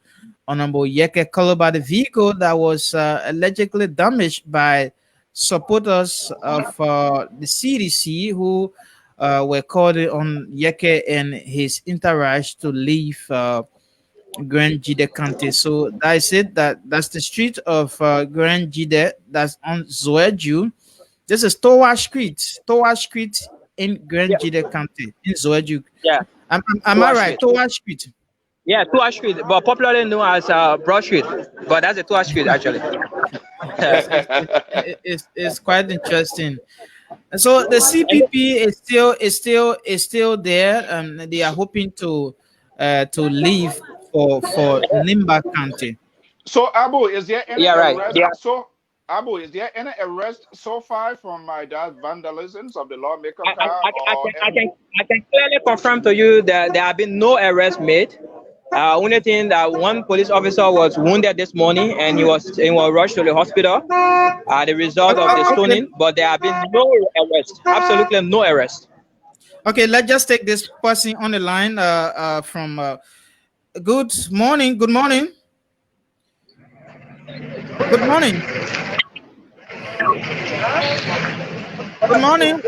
Honorable Yeke Koloba, the vehicle that was allegedly damaged by supporters of the CDC who were called on Yeke and his entourage to leave Grand Gedeh County. So that's it. That's the street of Grand Gedeh. That's on Zwedru. This is Towa Street in Grand Gedeh County in Zwedru. Yeah. Am I right? Towa Street. Yeah, Towa Street, but popularly known as Broad Street. But that's a Towa Street actually. It's quite interesting. And so the CPP is still there, and they are hoping to leave for Nimba County. So Abu, is there any arrest? Yeah. So Abu, is there any arrest so far from that vandalisms of the lawmaker car? I can clearly confirm to you that there have been no arrests made. Only thing that one police officer was wounded this morning and he was rushed to the hospital. The result of the stoning, but there have been no arrest. Absolutely no arrest. Okay, let's just take this person on the line from. Good morning. Good morning. Good morning. Good morning.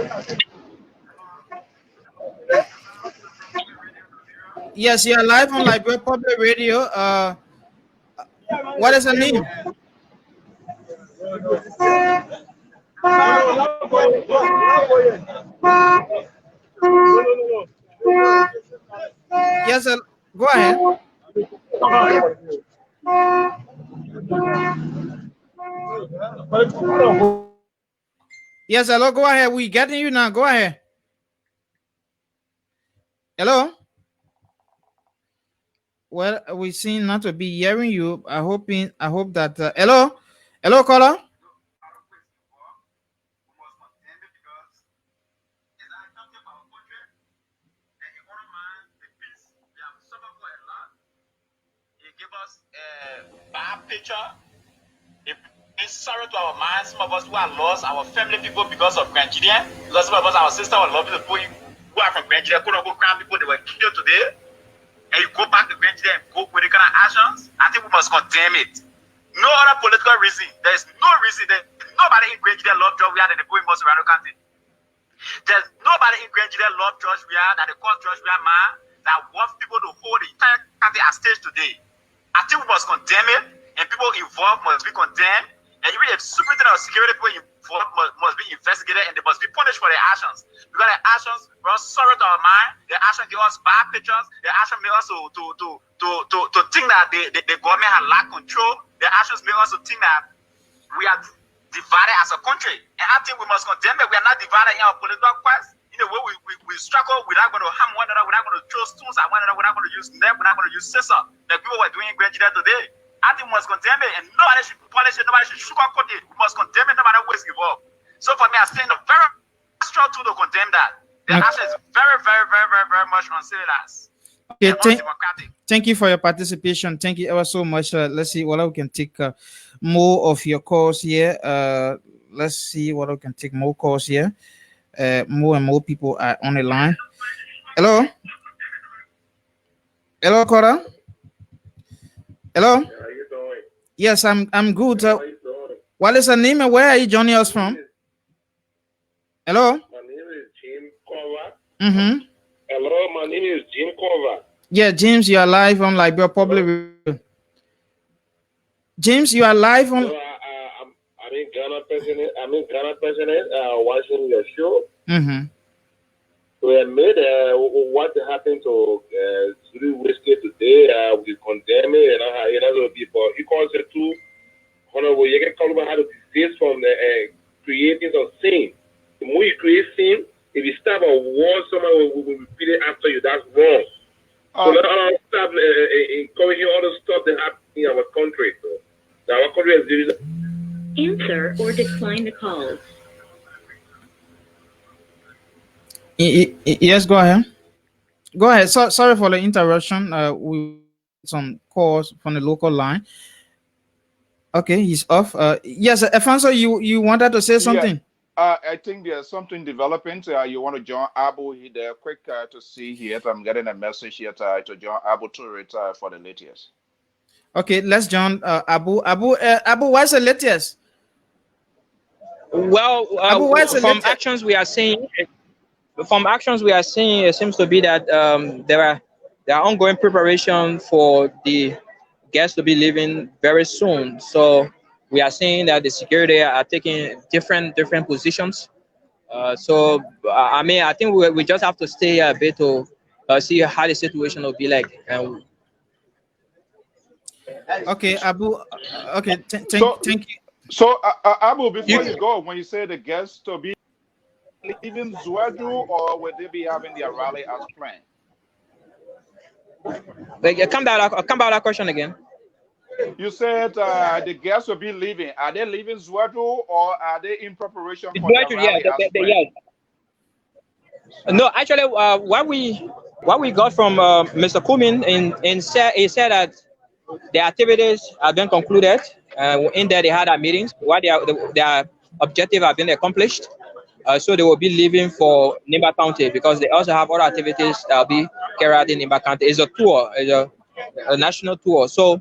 Yes, you're live on Liberia Public Radio. What is the name? Yes, go ahead. Yes, hello, go ahead. We getting you now. Go ahead. Hello. Well, we seem not to be hearing you. I hope that hello, caller. Bad picture. It's sorrow to our minds. Some of us who are lost, our family people because of Grand Gedeh. Because some of us, our sister, our lovely people who are from Grand Gedeh, couldn't go crime people, they were killed today. And you go back to Grand Gedeh and go with the kind of actions. I think we must condemn it. No other political reason. There is no reason that nobody in Grand Gedeh love George Weah than the people in Montserrat County. There's nobody in Grand Gedeh love George Weah than the cause George Weah man that wants people to hold the entire county at stage today. I think we must condemn it, and people involved must be condemned, and even if superintendent of security people involved must be investigated, and they must be punished for their actions. Because their actions brought sorrow to our mind, their actions give us bad pictures, their actions make us to think that the government has lack control, their actions make us to think that we are divided as a country. And I think we must condemn it. We are not divided in our political quest. In the way we struggle, we're not going to harm one another, we're not going to throw stones at one another, we're not going to use net, we're not going to use scissors like people were doing in Grand Gedeh today. I think we must condemn it, and nobody should punish it, nobody should sugarcoat it. We must condemn it, nobody always give up. So for me, I stand very strong to condemn that. The action is very, very, very, very, very much uncivilized. Okay, thank you for your participation. Thank you ever so much. Let's see what we can take more of your calls here. Let's see what we can take more calls here. More and more people are on the line. Hello, Cora. Hello. How you doing? Yes, I'm good. What is your name and where are you joining us from? Hello. My name is Jim Cora. Mm-hmm. Hello, my name is Jim Cover. Yeah, James, you are live on Liberia Public Radio. James, you are live on. So, I'm in Ghana, President. Watching your show. Mm-hmm. We have made what happened to Zwedru whiskey today. We condemn it, and other people. He calls it too. Honorable, you can call about how to desist from the creating of sin. The more you create sin, if you start a war, someone will repeat it after you. That's wrong. So let us stop encouraging all the stuff that happens in our country. So our country is answer or decline the call. Yes, go ahead. Go ahead. Sorry for the interruption. We some calls from the local line. Okay, he's off. Yes, Afonso, you wanted to say something? Yeah. I think there's something developing. You want to join Abu here quick to see here. I'm getting a message here to join Abu to it for the latest. Okay, let's join Abu. Abu, what's the latest? Well, Abu, what's the from latest? actions we are seeing, it seems to be that there are ongoing preparation for the guests to be leaving very soon. So we are seeing that the security are taking different positions. I mean, I think we just have to stay a bit to see how the situation will be like. Okay, Abu. Okay, thank you. So, Abu, before you go, when you say the guests to be leaving Zwedru, or will they be having their rally as planned? Come back that question again. You said the guests will be leaving. Are they leaving Zwedru, or are they in preparation for their rally as planned? No, actually, what we got from Mr. Kumin he said that the activities have been concluded. In there, they had our meetings. What their objective have been accomplished. So they will be leaving for Nimba County because they also have other activities that will be carried out in Nimba County. It's a tour, a national tour. So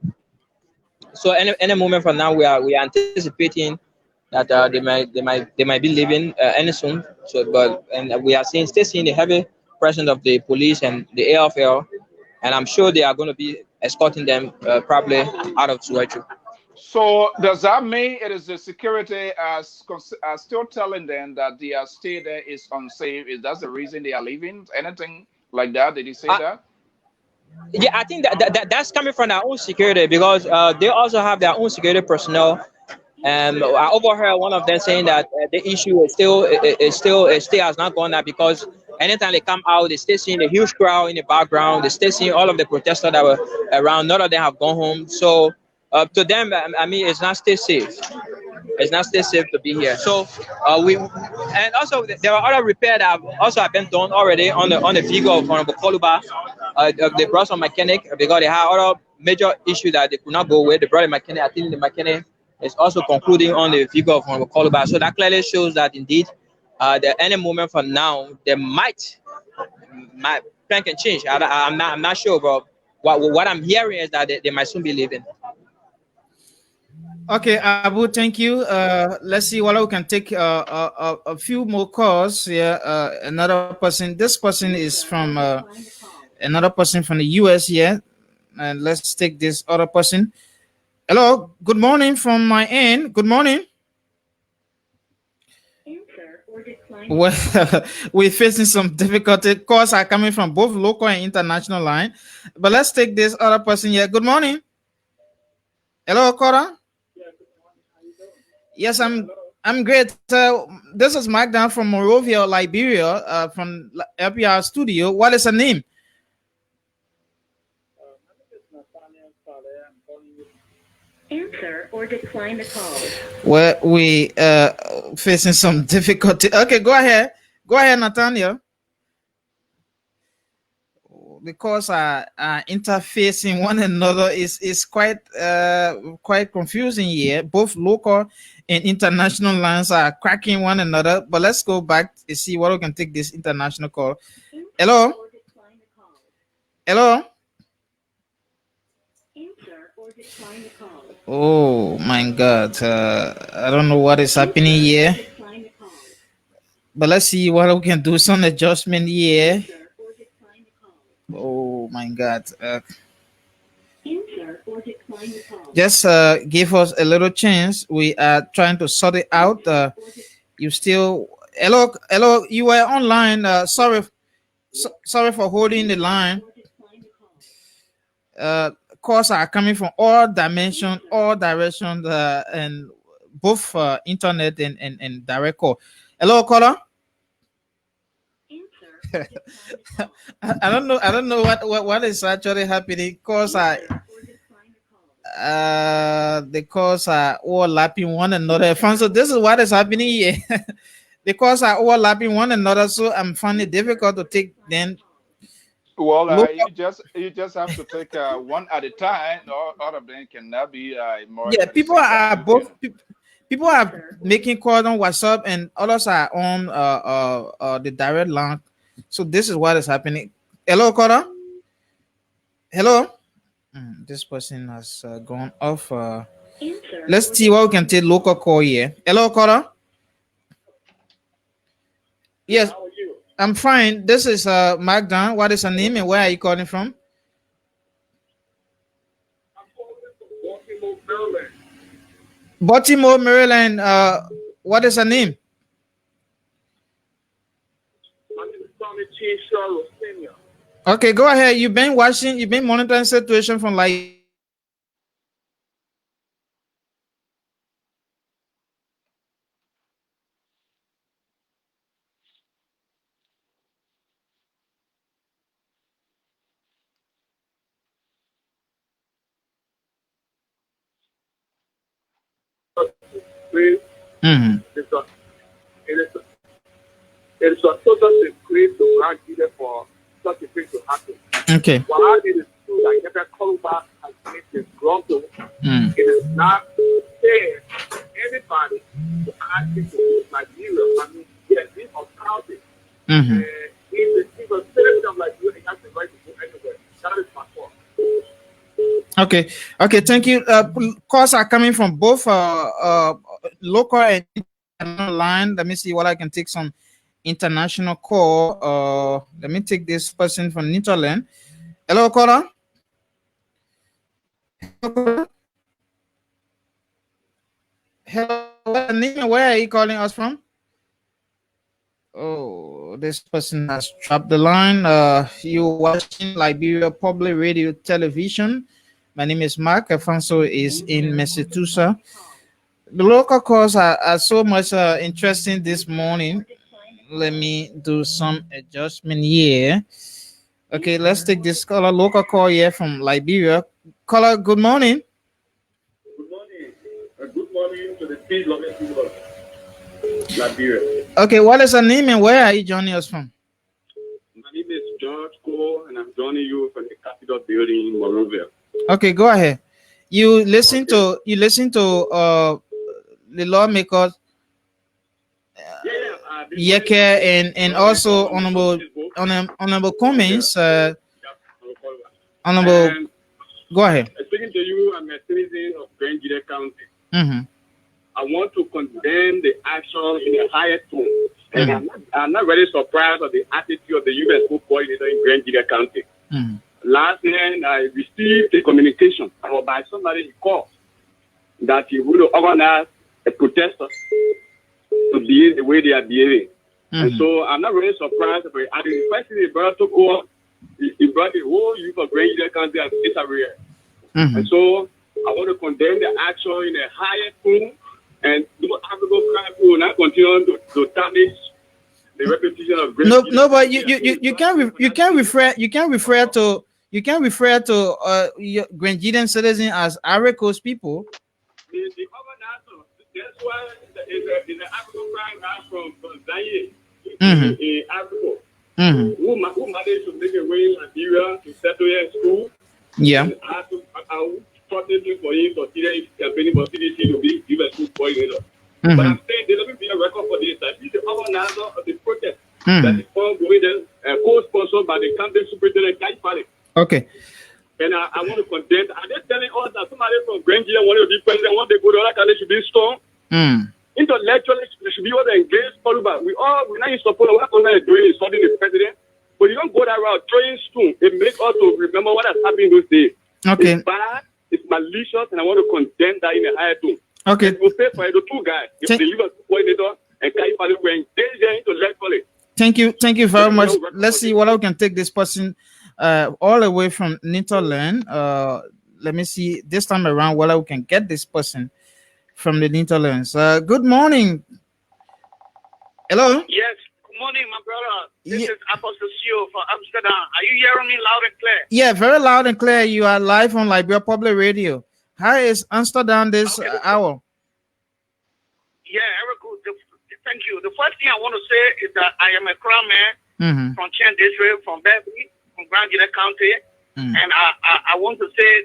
any moment from now, we are anticipating that they might be leaving any soon. And we are still seeing the heavy presence of the police and the AFL, and I'm sure they are going to be escorting them probably out of Zwedru. So does that mean it is the security still telling them that their stay there is unsafe? Is that the reason they are leaving? Anything like that? Did he say that? Yeah, I think that's coming from their own security because they also have their own security personnel. And I overheard one of them saying that the issue is still has not gone up because anytime they come out, they still seeing the huge crowd in the background. They still seeing all of the protesters that were around. None of them have gone home. So to them, I mean, it's not still safe. It's not still safe to be here. So and also there are other repairs that have been done already on the vehicle of Honorable Koluba. They brought some mechanic because they had other major issue that they could not go with. They brought a mechanic. I think the mechanic is also concluding on the vehicle of Honorable Koluba. So that clearly shows that indeed, at any moment from now, there my plan can change. I'm not sure, but what I'm hearing is that they might soon be leaving. Okay, Abu, thank you. Let's see what we can take a few more calls here. Another person. This person is from another person from the US here. And let's take this other person. Hello, good morning from my end. Good morning. Well, we're facing some difficulty. Calls are coming from both local and international line. But let's take this other person here. Good morning. Hello, Cora. Yes, I'm great. This is Mark down from Monrovia, Liberia, from LPR Studio. What is her name? Answer or decline the call. Well, we facing some difficulty. Okay, go ahead, Nathaniel. Because interfacing one another is quite confusing here. Both local and international lines are cracking one another. But let's go back and see what we can take this international call. Hello. Hello. Oh my God! I don't know what is happening here. But let's see what we can do. Some adjustment here. Oh my God. Answer or decline the call. Just give us a little chance. We are trying to sort it out. You still hello. You were online. Sorry for holding the line. Calls are coming from all dimensions, all directions, and both internet and direct call. Hello, caller. I don't know. I don't know what is actually happening. Cause the calls are overlapping one another. So this is what is happening here. The calls are overlapping one another, so I'm finding it difficult to take them. Well, you just have to take one at a time. All of them cannot be more. Yeah, people are both. People are making calls on WhatsApp, and others are on the direct line. So this is what is happening. Hello, caller. Hello. This person has gone off. Let's see what we can take local call here. Hello, caller. Yes, I'm fine. This is Magdan. What is her name and where are you calling from? Baltimore, Maryland. What is her name? Okay, go ahead. You've been monitoring situation from like. Mm-hmm. It's a total secret to grant Gedeh for such a thing to happen. Okay. While it is true that Gedeh Koluba has made this grotto, it is not fair to anybody to ask him to use Nigeria. I mean, yes, he's accountable. He's a citizen of Nigeria, he has the right to go anywhere. That is my fault. Okay, thank you. Calls are coming from both local and international line. Let me see what I can take some international call. Let me take this person from Netherlands. Hello, caller. Hello, what's your name and where are you calling us from? Oh, this person has dropped the line. You watching Liberia Public Radio Television. My name is Mark. Afonso is in Massachusetts. The local calls are so much interesting this morning. Let me do some adjustment here. Okay, let's take this caller, local call here from Liberia. Caller, good morning. Good morning. Good morning to the speed loving people of Liberia. Okay, what is your name and where are you joining us from? My name is George Cole and I'm joining you from the Capitol building in Monrovia. Okay, go ahead. You listen to the lawmakers, Yeke and also honorable comments. Honorable, go ahead. Speaking to you, I'm a citizen of Gedeh County. Mm-hmm. I want to condemn the action in the highest tone. And I'm not really surprised of the attitude of the U.S. food coordinator in Gedeh County. Mm-hmm. Last night, I received a communication by somebody he called that he would organize a protester to behave the way they are behaving. And so I'm not really surprised about it. And the first thing he brought to go, he brought the whole youth of Gedeh County and Israel. And so I want to condemn the action in a higher tone, and no African crime will not continue to damage the reputation of Gedeh. No, but you can't refer to Grenadian citizens as Ivory Coast people. The governor, that's why the African crime are from Zaire in Africa. Who managed to make a way in Liberia to settle here in school. Yeah. And I fortunately for him to consider his campaigning for CDC to be given school coordinator. But I'm saying there doesn't be a record for this. That he's the organizer of the protest that is ongoing, co-sponsored by the county superintendent, Kai Pali. Okay. And I want to condemn. Are they telling us that somebody from Gedeh wanted to be president, want to go to other country should be strong? Intellectually, they should be able to engage Koluba. We're not in support of what Koluba is doing, is studying the president. But you don't go that route throwing stone. It makes us to remember what has happened those days. Okay. It's bad, it's malicious, and I want to condemn that in a higher tone. Okay. We'll pay for it, the two guys. If they leave us coordinator and carry were in danger into let's call it. Thank you very much. Let's see what I can take this person all the way from Netherlands. Let me see this time around what I can get this person from the Netherlands. Good morning. Hello. Yes. Good morning, my brother. This is Apostle Sio from Amsterdam. Are you hearing me loud and clear? Yeah, very loud and clear. You are live on Liberia Public Radio. How is Amsterdam this hour? Yeah, very good. Thank you. The first thing I want to say is that I am a crown man from Chen District, from Beverly, from Grand Gedeh County, and I want to say,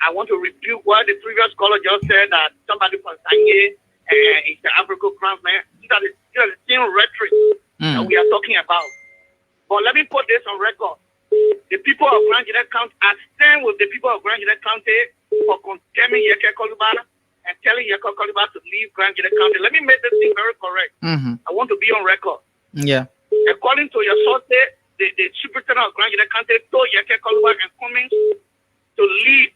I want to rebuke what the previous caller just said, that somebody from Sanye is the African crown man. These are the same rhetoric that we are talking about. But let me put this on record. The people of Grand Gedeh County, I stand with the people of Grand Gedeh County for condemning Yeke Koluba and telling Yeke Koluba to leave Grand Gedeh County. Let me make this thing very correct. I want to be on record. Yeah. According to your sources, the superintendent of Grand Gedeh County told Yeke Koluba and Cummings to leave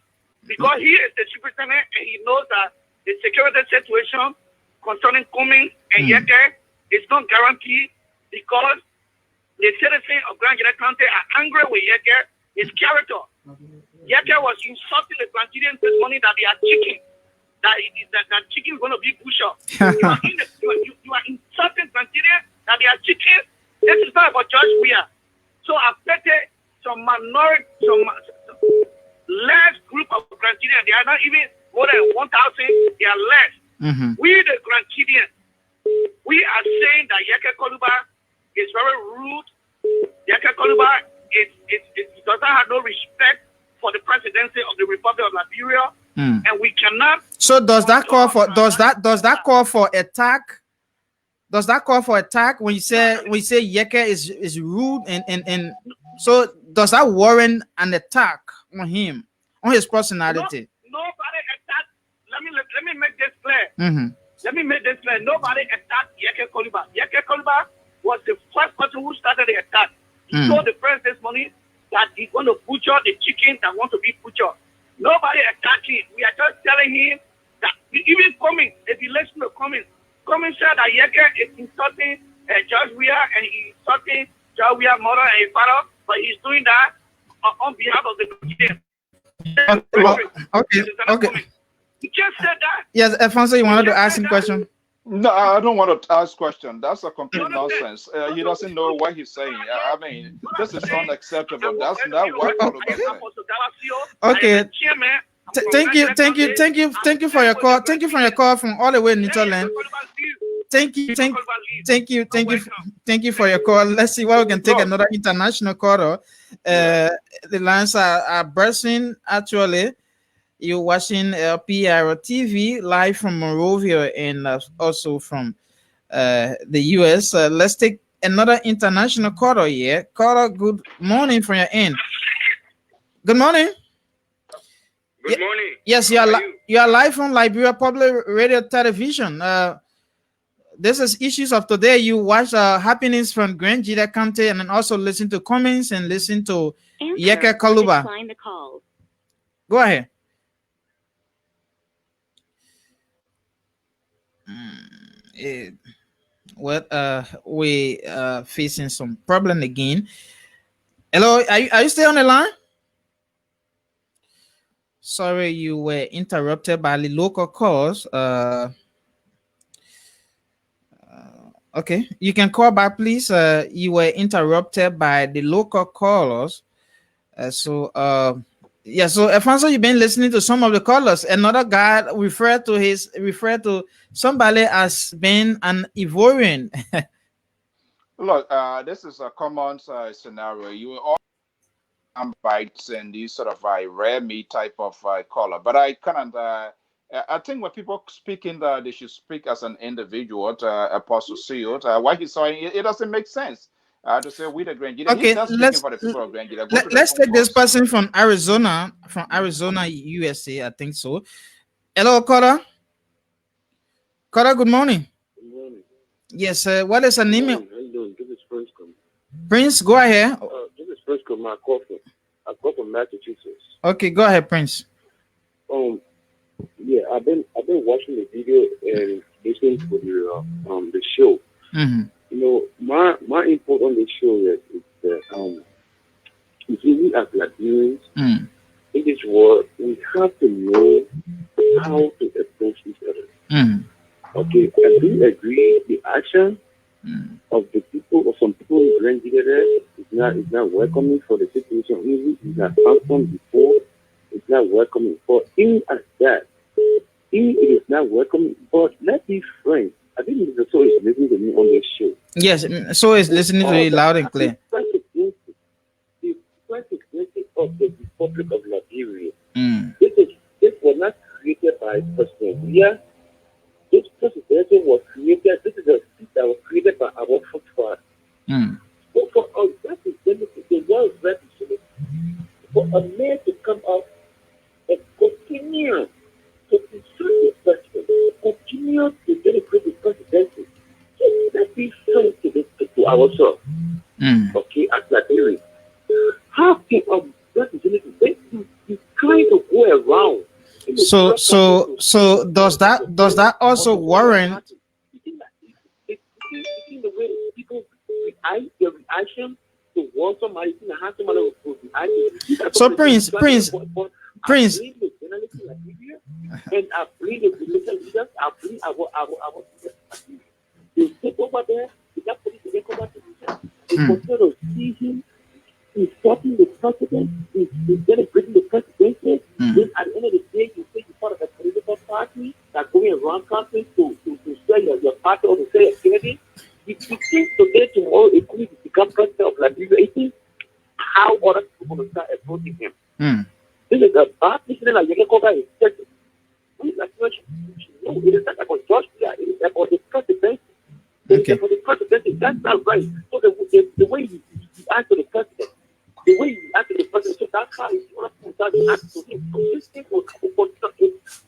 because he is the superintendent and he knows that the security situation concerning Cummings and Yeke is not guaranteed because the citizens of Grand Gedeh County are angry with Yeke, his character. Yeke was insulting the Grandidians this morning that they are chicken, that chicken is going to be pusher. You are insulting Grandidians that they are chicken. This is not about George Weah. So I bet some minority, some less group of Grandidians, they are not even more than 1,000, they are less. We, the Grandidians, we are saying that Yeke Koluba is very rude. Yeke Koluba doesn't have no respect for the presidency of the Republic of Liberia, and we cannot. So does that call for call for attack? Does that call for attack when you say Yeke is rude and so does that warrant an attack on him, on his personality? Nobody attacked. Let me make this clear. Let me make this clear. Nobody attacked Yeke Koluba. Yeke Koluba was the first person who started the attack. He told the press this morning that he's going to butcher the chicken that want to be butchered. Nobody attacked him. We are just telling him that even Cummings, if you listen to Cummings said that Yeke is insulting George Weah and he's insulting George Weah's mother and his father, but he's doing that on behalf of the Ghanaians. Okay. He just said that. Yes, Alfonso, you wanted to ask him a question? No, I don't want to ask question. That's a complete nonsense. He doesn't know what he's saying. I mean, this is unacceptable. That's not what Koluba said. Okay. Thank you for your call. Thank you for your call from all the way in Netherlands. Thank you for your call. Let's see what we can take another international caller. The lines are bursting actually. You're watching LPR TV live from Monrovia and also from the US. Let's take another international caller here. Caller, good morning from your end. Good morning. Good morning. Yes, you are live on Liberia Public Radio Television. This is issues of today. You watch happenings from Grand Gedeh County and then also listen to comments and listen to Yeke Koluba. Go ahead. We facing some problem again. Hello, are you still on the line? Sorry, you were interrupted by the local calls. Okay, you can call back, please. You were interrupted by the local callers. So Alfonso, you've been listening to some of the callers. Another guy referred to somebody as being an Ivorian. Look, this is a common scenario. You all bites and these sort of rare meat type of caller, but I think when people speak they should speak as an individual. Apostle CEO, what he's saying, it doesn't make sense. To say we the Grand Gedeh. Okay, let's take this person from Arizona, USA. I think so. Hello, Cora. Cora, good morning. Good morning. Yes, what is her name? How you doing? This is Princeton. Prince, go ahead. This is Prince Kumar. I call from Massachusetts. Okay, go ahead, Prince. Yeah, I've been watching the video and listening to the show. Mm-hmm. You know, my input on the show is that you see, we as Liberians in this world, we have to know how to approach each other. Mm. Okay, I do agree the action of the people or some people in Grand Gedeh is not welcoming for the situation. Really, it's not transformed before. It's not welcoming for him as that. It is not welcoming, but let's be frank. I think Mr. So is listening to me on this show. Yes, so is listening to you loud and clear. The president of the Republic of Liberia. Mm. This was not created by President. Yeah, this presidency was created. This is a seat that was created by our forefathers. Mm. So for a representative, the world representative, for a man to come out and continue to pursue the president, continue to deliberate the presidency, so let's be frank to ourselves. Mm. Okay, as Liberia. How can a representative be trying to go around? So does that also warrant? It's the way people react, their reaction to want somebody to have somebody who react. So Prince, and I believe the religious leaders, I believe our they take over there, they got police to take over the they continue to see him. He's stopping the president. He's delegating the presidency. Then at the end of the day, you say you're part of a political party that's going around countries to sell your party or to sell your candidate. If you think today, tomorrow, it could become president of Liberia, you think how other people will start approaching him. This is a bad president that you can cover his sector. No, it is not about Georgia. It is about the presidency. Okay. For the presidency, that's not right. So the way you answer the president, the way you answer the president, so that's how you want to answer to him. So this thing will come for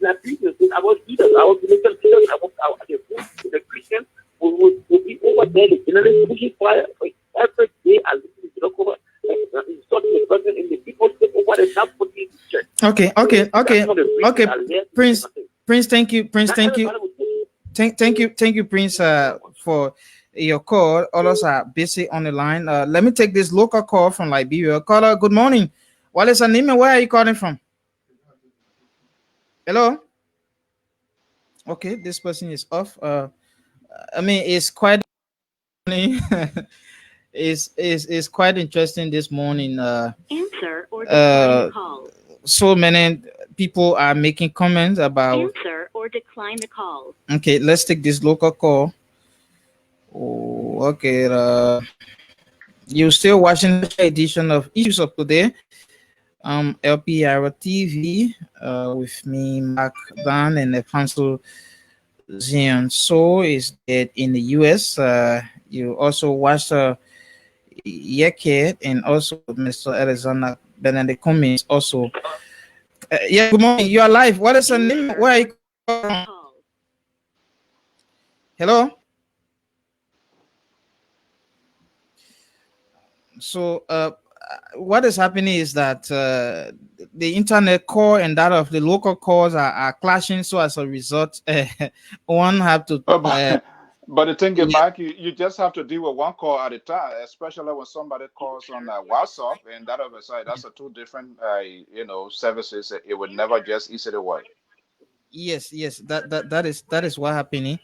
Liberians, our leaders, our religious leaders, the Christians will be over there, the pushing fire every day and listening to the cover, insulting the president, and the people take over the not putting in check. Okay. Prince, thank you. Thank you, Prince, for your call. Others are busy on the line. Let me take this local call from Liberia. Caller, good morning. What is your name and where are you calling from? Hello? Okay, this person is off. It's quite is quite interesting this morning. Answer or decline the call. So many people are making comments about answer or decline the call. Okay, let's take this local call. Oh, okay. You're still watching the edition of Issues of Today, LPR TV, with me, Mark Dan, and Alfonso Zion. So is that in the US? You also watch Yeket and also Mr. Alexander Benedict Cummings also. Yeah, good morning. You are live. What is your name? Where are you from? Hello? So what is happening is that the internet call and that of the local calls are clashing. So as a result, one have to... But the thing is, Mike, you just have to deal with one call at a time, especially when somebody calls on WhatsApp, and that other side, that's a two different, services. It would never just easily work. Yes, that is what happening.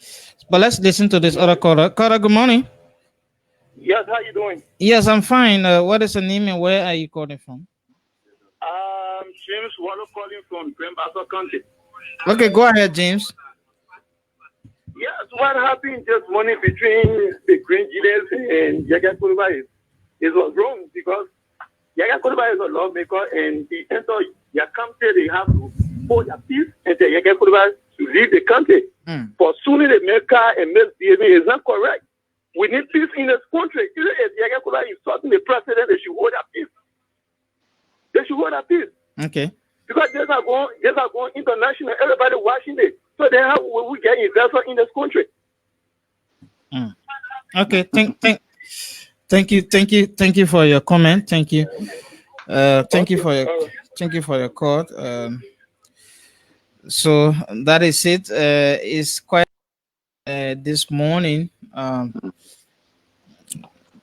But let's listen to this other caller. Caller, good morning. Yes, how you doing? Yes, I'm fine. What is the name and where are you calling from? James Wallow calling from Grand Bassa County. Okay, go ahead, James. Yes, what happened this morning between the Grand Gedeh and Yaga Kuruba is was wrong because Yaga Kuruba is a lawmaker and the enter your country, they have to hold their peace and the Yaga Kuruba to leave the country. For Sunni America and misbehaving is not correct. We need peace in this country. Even if Yaga Kuruba is insulting the president, they should hold their peace. They should hold their peace. Okay. Because these are going international, everybody watching it. So then how will we get investors in this country? Okay, Thank you for your comment. Thank you. Thank you for your call. So that is it. It's quite this morning.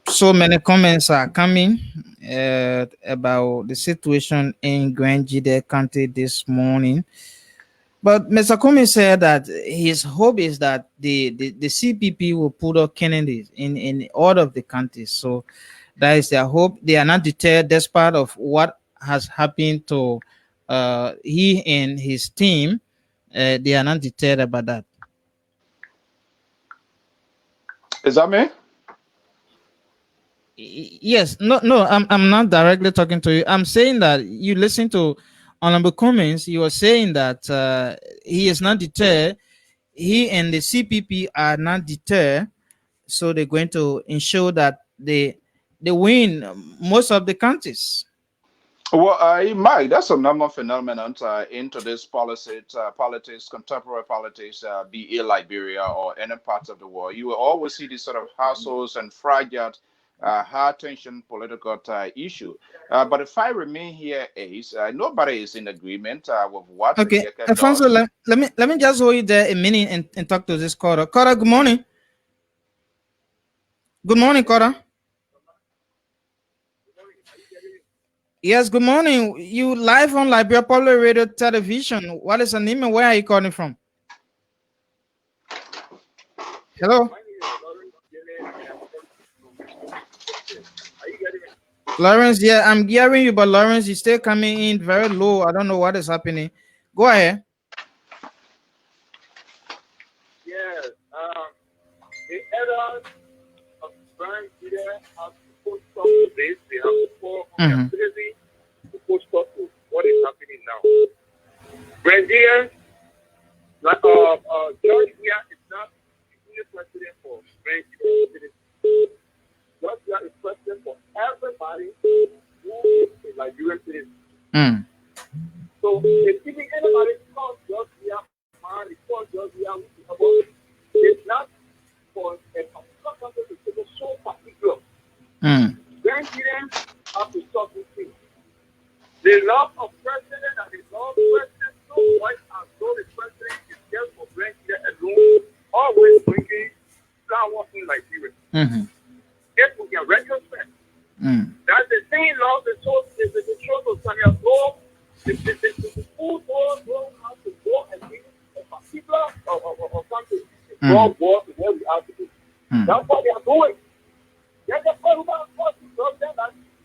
So many comments are coming about the situation in Grand Gedeh County this morning. But Mr. Comey said that his hope is that the CPP will put up candidates in all of the counties. So that is their hope. They are not deterred despite of what has happened to he and his team. They are not deterred about that. Is that me? Yes, no, I'm not directly talking to you. I'm saying that you listen to Honorable Cummings. You were saying that he is not deterred. He and the CPP are not deterred, so they're going to ensure that they win most of the counties. Well, Mike, that's a normal phenomenon into this politics, contemporary politics, be it Liberia or any part of the world. You will always see these sort of hassles and fragile, high tension political issue. But the fact remain here is nobody is in agreement with what. Okay, Alfonso, let me just hold you there a minute and talk to this Cora. Cora, good morning. Good morning, Cora. Yes, good morning. You live on Liberia Public Radio Television. What is your name and where are you calling from? Hello? Lawrence, yeah, I'm hearing you, but Lawrence is still coming in very low. I don't know what is happening. Go ahead. Yes, the errors of Grand Gedeh have to put stop to this. They have to pour on their citizen to put stop to what is happening now. Grand Gedeh, George Weah is not the new president for Grand Gedeh. George Weah is president for everybody who is a Liberian citizen. So if anybody calls George Weah, man, it's called George Weah, it's not for a particular country to take a so particular. Grand Gedeh have to stop this thing. The love of president and the love of president so much as though the president is just for Grand Gedeh alone, always bringing flowers in Liberia. If we can retrospect, that's the same law that shows to Samuel Gold, the full world don't have to go against a particular or something. War, what we have to do. That's what they are doing. They're just all about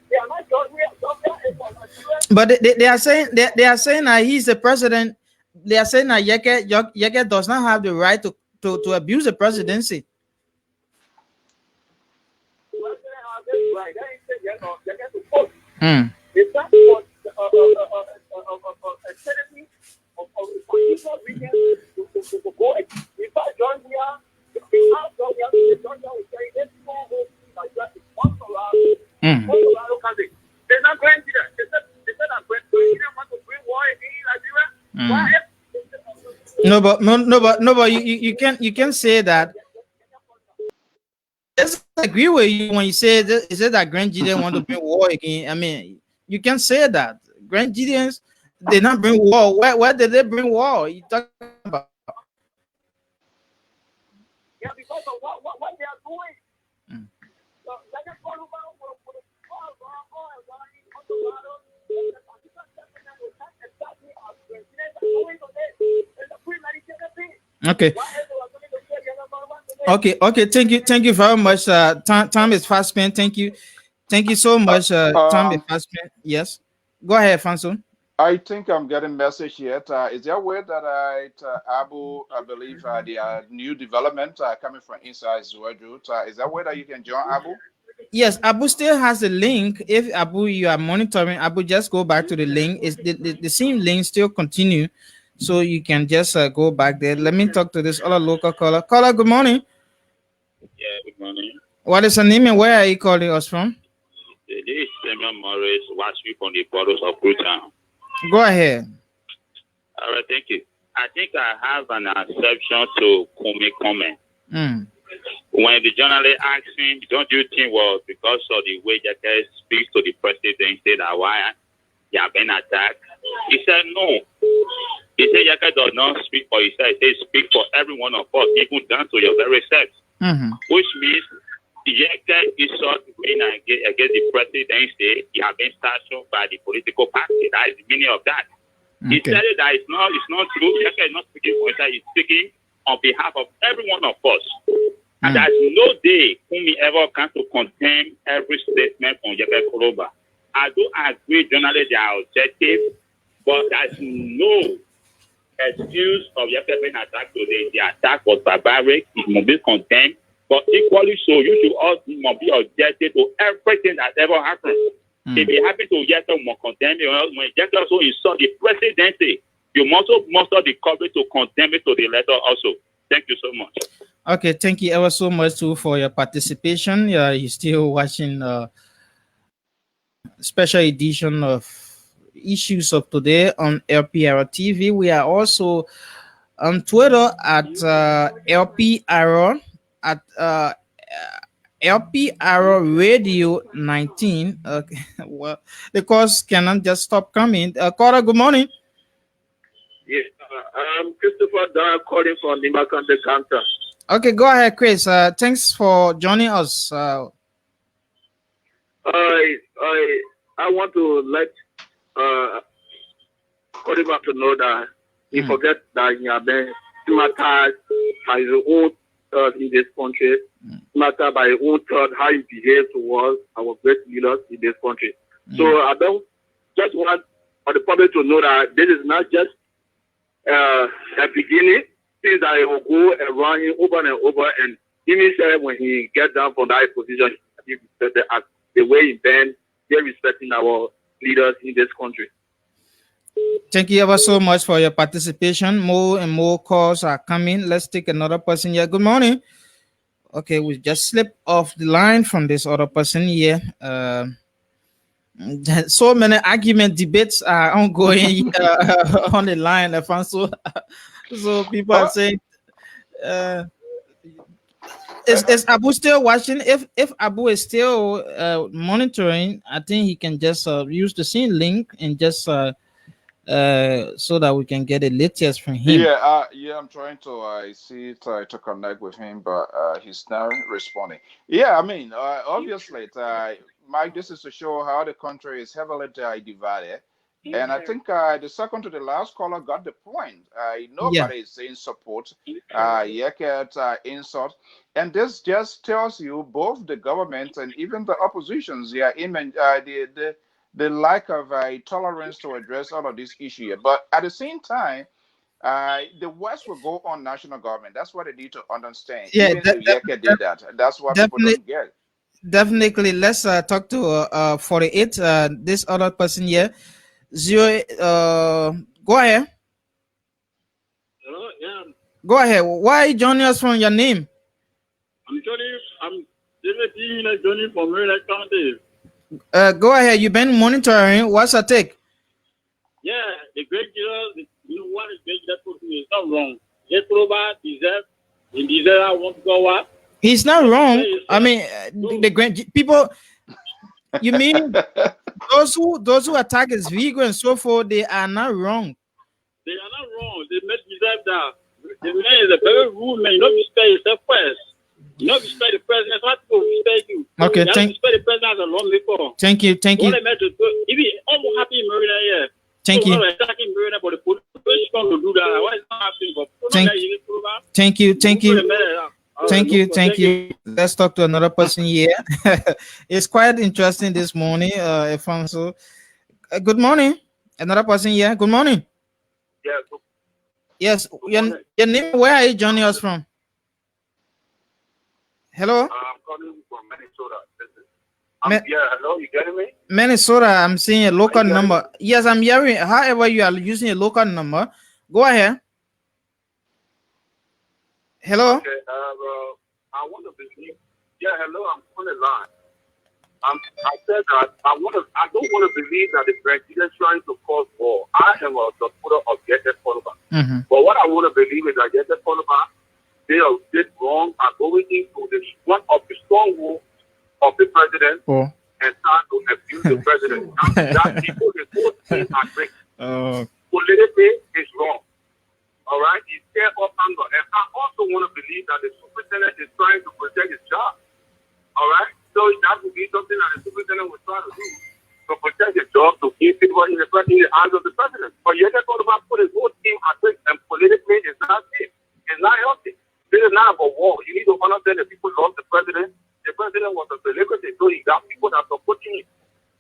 they are not but they are saying that he's the president. They are saying that Yeke does not have the right to abuse the presidency. Right. That is they get to vote. It's not for a citizen of a particular region to go. In fact, John Weah, the house John Weah will say this small home like that is one Colorado country. They're not going to that. They said that Grand Gedeh want to bring war in Liberia. No, but you can't say that. I agree with you when you say that Grand Gedeh want to bring war again. I mean, you can say that Grand Gedehs did not bring war. Where did they bring war? You talking about? Yeah, because of what they are doing. So, like I told you about Okay. Thank you very much. Time is fast spent. Thank you so much. Time is fast spent. Yes, go ahead, Fanson. I think I'm getting message yet. Is there a way that Abu, I believe the new development coming from inside Zwedru? Is there a way that you can join Abu? Yes, Abu still has the link. If Abu, you are monitoring, Abu, just go back to the link. It's the same link still continue, so you can just go back there. Let me talk to this other local caller. Caller, good morning. Yeah, good morning. What is your name and where are you calling us from? This is Samuel Morris, watching from the borders of Bhutan. Go ahead. All right, thank you. I think I have an exception to Kumi comment. when the journalist asked him, don't you think, well, because of the way Gedeh speaks to the president, say that why he have been attacked? He said no. He said Gedeh does not speak for himself. He said speak for every one of us, even down to your very self. Which means Gedeh is sort of going against the president, say he has been sanctioned by the political party. That is the meaning of that. He said that it's not true. Gedeh is not speaking for himself. He's speaking on behalf of every one of us. And there's no day whom he ever can to condemn every statement from Gedeh Koloba. I do agree journalists are objective, but there's no excuse of Gedeh being attacked today. The attack was barbaric. It must be condemned. But equally so, you should also must be objective to everything that ever happened. If it happened to Gedeh, must condemn it. When Gedeh also insult the presidency, you must muster the courage to condemn it to the letter also. Thank you so much. Okay, thank you ever so much too for your participation. You're still watching special edition of Issues of Today on LPR TV. We are also on Twitter at LPR at LPR Radio 19. Okay, well, the calls cannot just stop coming. Cora, good morning. Yes, I'm Christopher Dyer calling from Nimakande Counter. Okay, go ahead, Chris. Thanks for joining us. I want to let Oliver to know that he forget that he has been traumatized by his own thought in this country, traumatized by his own thought how he behaved towards our great leaders in this country. So I don't just want the public to know that this is not just a beginning. Things that he will go around him over and over, and even said when he gets down from that position, the way he bend, they're respecting our leaders in this country. Thank you ever so much for your participation. More and more calls are coming. Let's take another person here. Good morning. Okay, we just slipped off the line from this other person here. So many argument debates are ongoing on the line, Alfonso. So people are saying, is Abu still watching? If Abu is still monitoring, I think he can just use the same link and just so that we can get the latest from him. Yeah, I'm trying to try to connect with him, but he's not responding. Yeah, I mean, obviously, Mike, this is to show how the country is heavily divided. And I think the second to the last caller got the point. Nobody is saying support, insult. And this just tells you both the government and even the oppositions, the lack of tolerance to address all of these issues. But at the same time, the West will go on national government. That's what they need to understand. Yeah, even if Yeke did that. That's what people don't get. Definitely. Let's talk to 48. This other person here. Go ahead. Hello, yeah. Go ahead. Why are you joining us from your name? I'm joining from Maryland County. Go ahead. You've been monitoring. What's your take? Yeah, the great leaders, what is great leader put me is not wrong. Get over, deserve, I want to go up. He's not wrong. I mean, the great people. You mean those who attack his vegan and so forth? They are not wrong. They are not wrong. They made deserve that. The man is a very rude man. You don't respect yourself first. You don't respect the president. So people respect you. Okay, you respect the president as a long before. Thank you. If he almost happy in Marina here. Thank you. Attacking Marina, but the police come to do that. Why is not happening? But Thank you. Let's talk to another person here. It's quite interesting this morning, Alfonso. Good morning. Another person here. Good morning. Yeah. Yes. Your name, where are you joining us from? Hello? I'm calling from Minnesota. Hello, you getting me? Minnesota, I'm seeing a local number. Yes, I'm hearing. However, you are using a local number. Go ahead. Hello? Okay, I want to believe. Yeah, hello, I'm on the line. I said that I don't want to believe that the president is trying to cause war. I am a supporter of Gedeh Koloba. But what I want to believe is that Gedeh Koloba, they did wrong by going into one of the stronghold of the president and start to abuse the president. That people, the whole thing are great. Politically, it's wrong. All right? It's there up anger. And I also want to believe that the superintendent is trying to protect his job. All right? So that would be something that the superintendent would try to do. To protect his job, to give people in the eyes of the president. But yet, that's all about put his whole team at risk, and politically, it's not safe. It's not healthy. This is not about war. You need to understand that people love the president. The president was a celebrity, so he got people that are supporting him.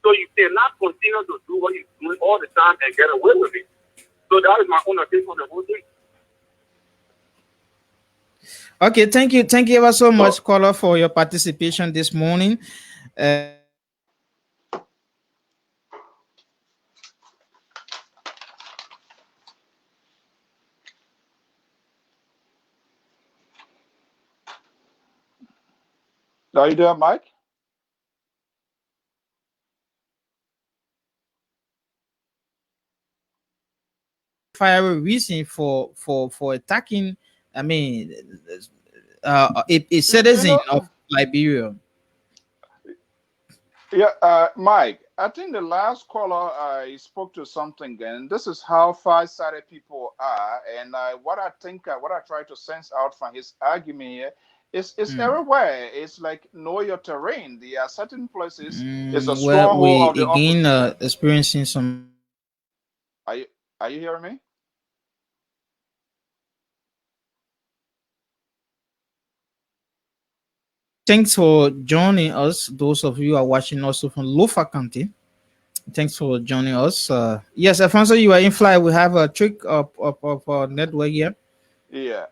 So you cannot continue to do what you're doing all the time and get away with it. So that is my own take on the whole thing. Okay, thank you ever so much, caller, for your participation this morning. Are you there, Mike? Fiery reason for attacking, I mean, a citizen of Liberia. Yeah, Mike, I think the last caller I spoke to something, and this is how far-sighted people are. And what I try to sense out from his argument here is everywhere. It's like know your terrain. There are certain places. It's a Well, stronghold of we the again opposition. experiencing some. Are you hearing me? Thanks for joining us. Those of you who are watching also from Lofa County. Thanks for joining us. Yes, Alfonso, you are in flight. We have a trick of network here. Yeah.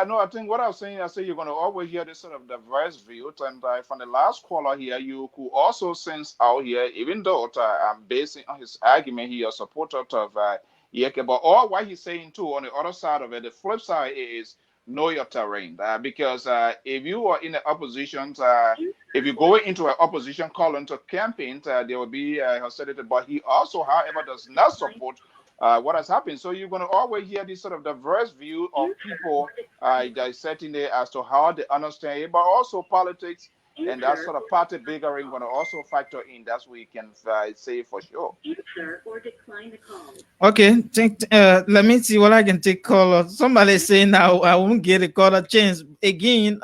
No, I think what I was saying, I say you're going to always hear this sort of diverse view. And from the last caller here, you could also sense out here, even though I'm basing on his argument here, a supporter of Yeke, but all what he's saying too, on the other side of it, the flip side is know your terrain. Because if you are in the opposition, if you go into an opposition column to campaign, there will be hostility. But he also, however, does not support what has happened. So you're going to always hear this sort of diverse view of people dissecting there as to how they understand it, but also politics and that sort of party bickering going to also factor in. That's what you can say for sure. Okay, let me see what I can take call. Somebody saying now I won't get a call a chance. Again,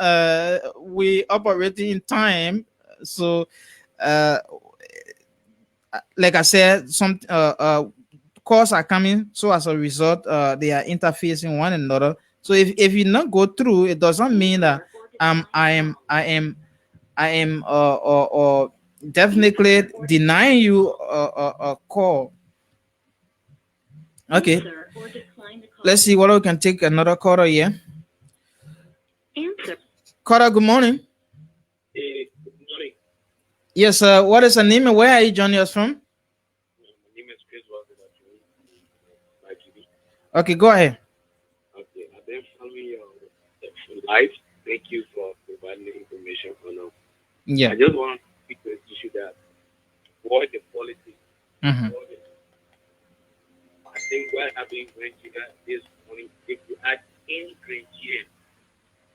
we operating in time, so like I said, some calls are coming, so as a result they are interfacing one another. So if you not go through, it doesn't mean that I am definitely denying you a call. Okay, let's see what we can take another caller here. Caller, good morning. Hey, good morning. Yes, what is the name and where are you joining us from? My name is Chris Walker. Okay, go ahead. Okay, I've been following your live. Thank you for providing the information on us. Yeah. I just want to speak to the issue that what the policy. I think what happened in Nigeria this morning, if you ask any Nigerian,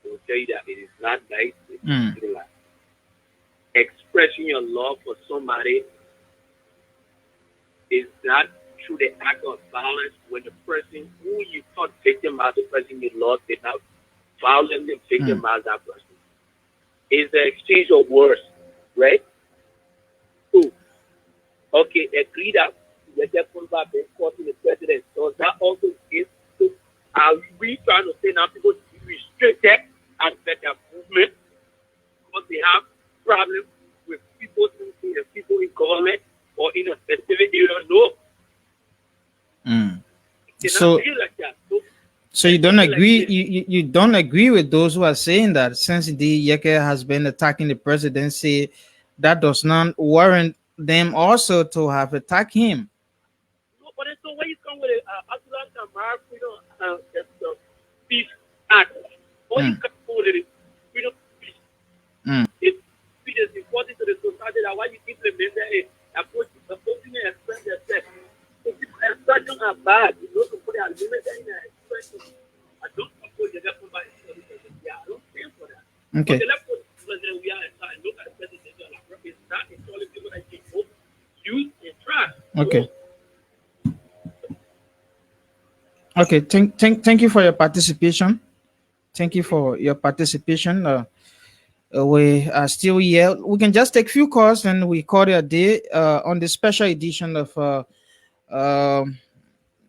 they will tell you that it is not nice. Expressing your love for somebody is not through the act of violence when the person who you thought victimized the person you love did not violently victimize that person. It's the exchange of words, right? So, okay, agree that we get pulled back and courting the president. So that also is, so are we trying to say now people to be restricted and affect their movement because they have problems with people in government or in a specific area? No. So, so you don't agree? You don't agree with those who are saying that since the Yeke has been attacking the presidency, that does not warrant them also to have attacked him. No, but so when you come with a peace act, or you come with it, freedom peace. It's important to the society that why you implement it, opposing and express yourself. So people expression are bad. You know to put a limit in expression. I don't suppose you get somebody to Okay. But let's put President we are and look at the president of la It's not only people that get hope, use and trust. Okay. Okay. Thank you for your participation. Thank you for your participation. We are still here. We can just take few calls and we call it a day on the special edition of um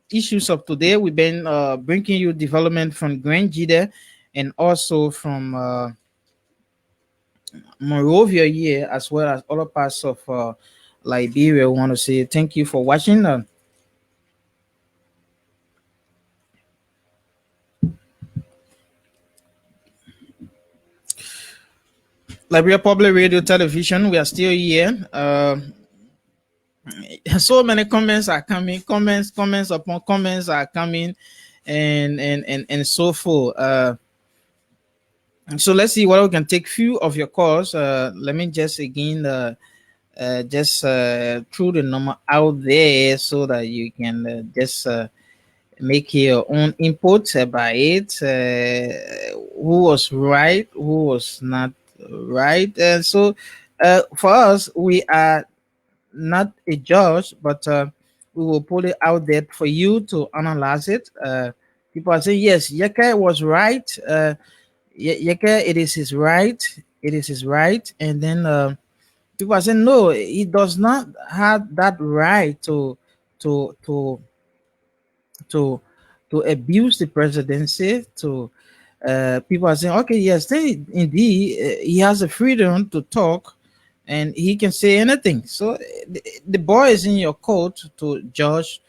issues of today. We've been bringing you development from Grand Gedeh and also from Monrovia here, as well as other parts of Liberia. We want to say thank you for watching. Liberia Public Radio Television, we are still here. So many comments are coming, comments upon comments are coming, and so forth. So let's see what we can take few of your calls. Let me just again just throw the number out there so that you can just make your own input about it. Who was right, who was not right, and so for us, we are not a judge, but we will put it out there for you to analyze it. People are saying yes, Yeke was right. Yeke, it is his right. It is his right, and then people are saying no, he does not have that right to to to to abuse the presidency. To people are saying okay, yes, then indeed he has the freedom to talk and he can say anything. So the boy is in your court to judge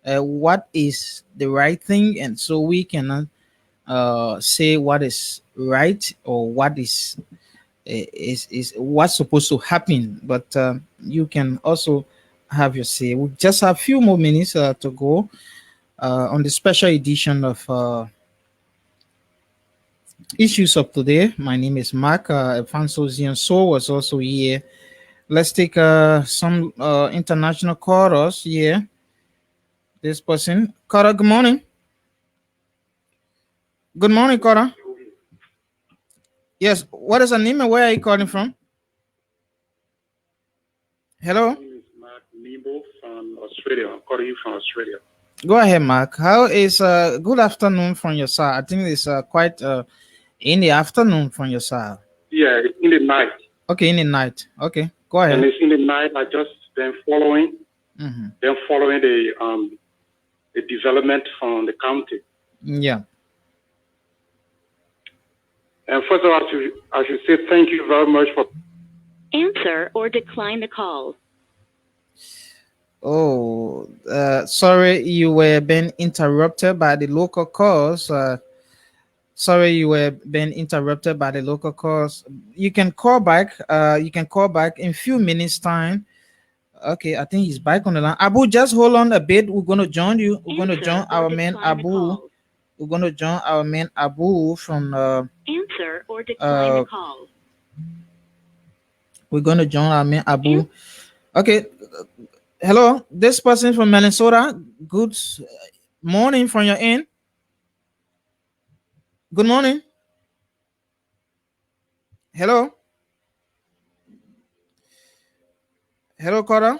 what is the right thing, and so we cannot say what is right or what is what's supposed to happen. But you can also have your say. We just have a few more minutes to go on the special edition of issues of today. My name is Mark. Alfonso Zion So was also here. Let's take some international callers here. This person, Cora. Good morning. Good morning, Cora. Yes. What is your name and where are you calling from? Hello. My name is Mark Nebo from Australia. I'm calling you from Australia. Go ahead, Mark. How is good afternoon from your side? I think it's quite in the afternoon from your side. Yeah, in the night. Okay, in the night. Okay, go ahead. And it's in the night. I just been following, the development from the county. Yeah. And first of all, I should say thank you very much for Answer or decline the call. Oh, sorry, you were being interrupted by the local calls. Sorry, you were being interrupted by the local calls. You can call back. You can call back in few minutes time. Okay, I think he's back on the line. Abu, just hold on a bit. We're gonna join you. We're gonna join our man Abu. We're gonna join our man Abu from. Answer or decline the call. We're gonna join our man Abu. Okay. Hello, this person from Minnesota. Good morning from your end. Good morning. Hello. Hello, Cora.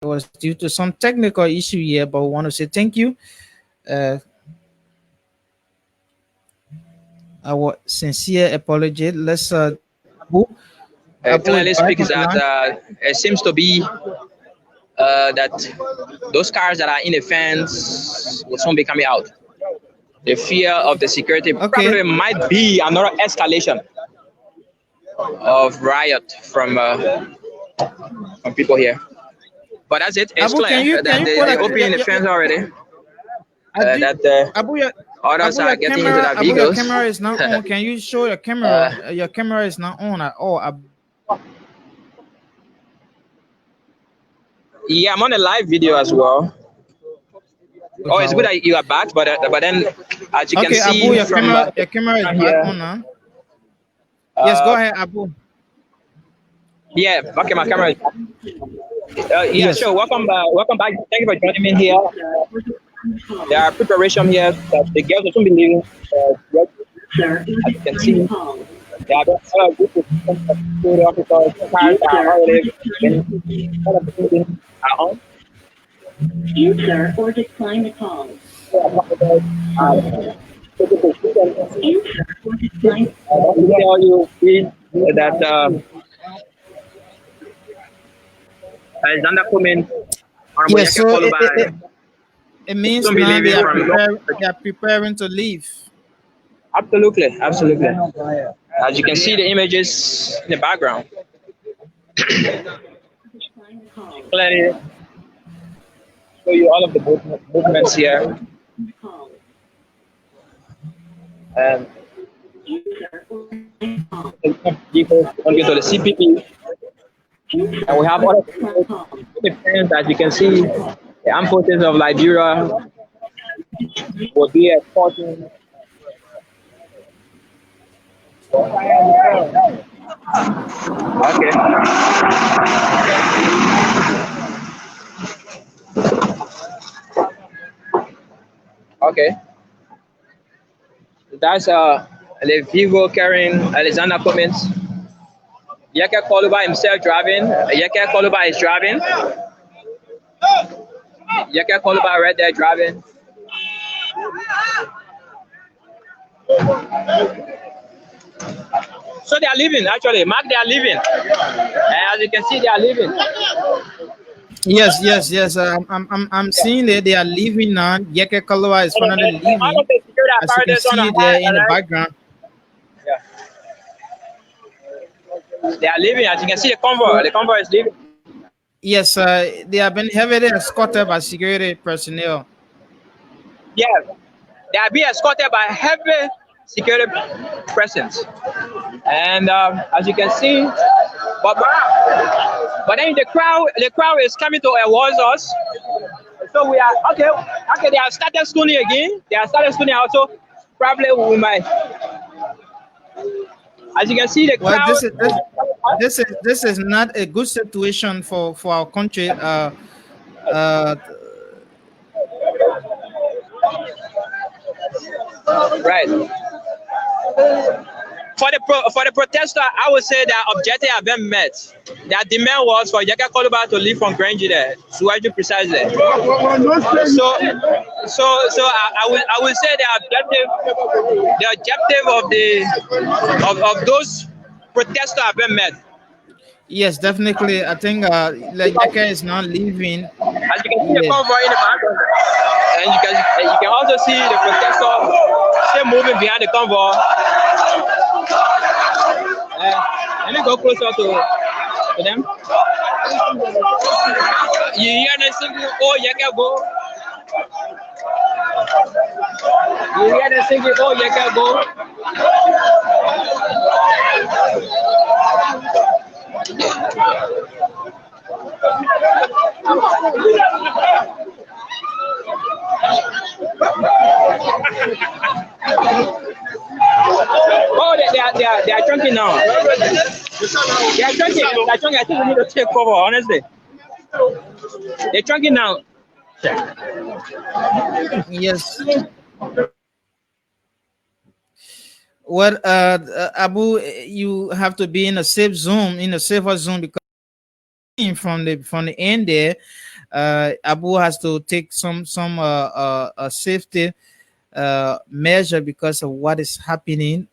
was due to some technical issue here, but we want to say thank you. Our sincere apology. Let's Abu, Abu is clearly back speaks on the that line. it seems to be that those cars that are in the fence will soon be coming out. The fear of the security probably might be another escalation of riot from people here. But that's it. It's Abu, clear that they opening the fence already. That others are getting into their Abu, your vehicles. camera is not on. Can you show your camera? Your camera is not on at all. Yeah, I'm on a live video as well. Oh, it's good that you are back, but then as you can see Abu, your from camera is back here, on now. Yes, go ahead, Abu. Yeah, okay, my camera is back. Yeah, sure. Welcome back. Thank you for joining me here. There are preparation here that the girls will soon be leaving. As you can see, there are a group of security officers, cars are already on. Answer or decline the call. Tell you that Alexander coming. Yes, so it means now they are preparing to leave. Absolutely. As you can see the images in the background. Clearly show you all of the movements here. And vehicles going to the CPP. And we have other defense, as you can see, the armed forces of Liberia will be escorting. Okay. Okay. That's the vehicle carrying Alexander Cummins. Yeke Koluba himself driving. Yeke Koluba is driving. Yeke Koluba right there driving. So they are leaving actually. Mark, they are leaving. As you can see, they are leaving. Yes. I'm seeing that they are leaving now. Yeke Koluba is finally leaving. As you can see there in the background. Yeah. They are leaving. As you can see, the convoy. The convoy is leaving. Yes, they have been heavily escorted by security personnel. Yeah, they are being escorted by heavy security presence. And as you can see, but then the crowd is coming towards us. So we are okay. They have started stoning again. They have started stoning also. Probably we might. As you can see, the crowd. This is not a good situation for our country. Right. For the protester, I would say their objective have been met. Their demand was for Yeke Koluba to leave from Gedeh, Zwedru precisely. So I will say the objective of those protesters have been met. Yes, definitely. I think Yeke is not leaving. As you can see the convoy in the background, and you can also see the protesters still moving behind the convoy. Let me go closer to them. You hear them singing, "Oh, Yeke go." You hear them singing, "Oh, Yeke go." Oh, they are chunking now. They are chunking. I think we need to take cover, honestly. They're chunking now. Yes. Well, Abu, you have to be in a safe zone, in a safer zone, because from the end there. Abu has to take some safety measure because of what is happening.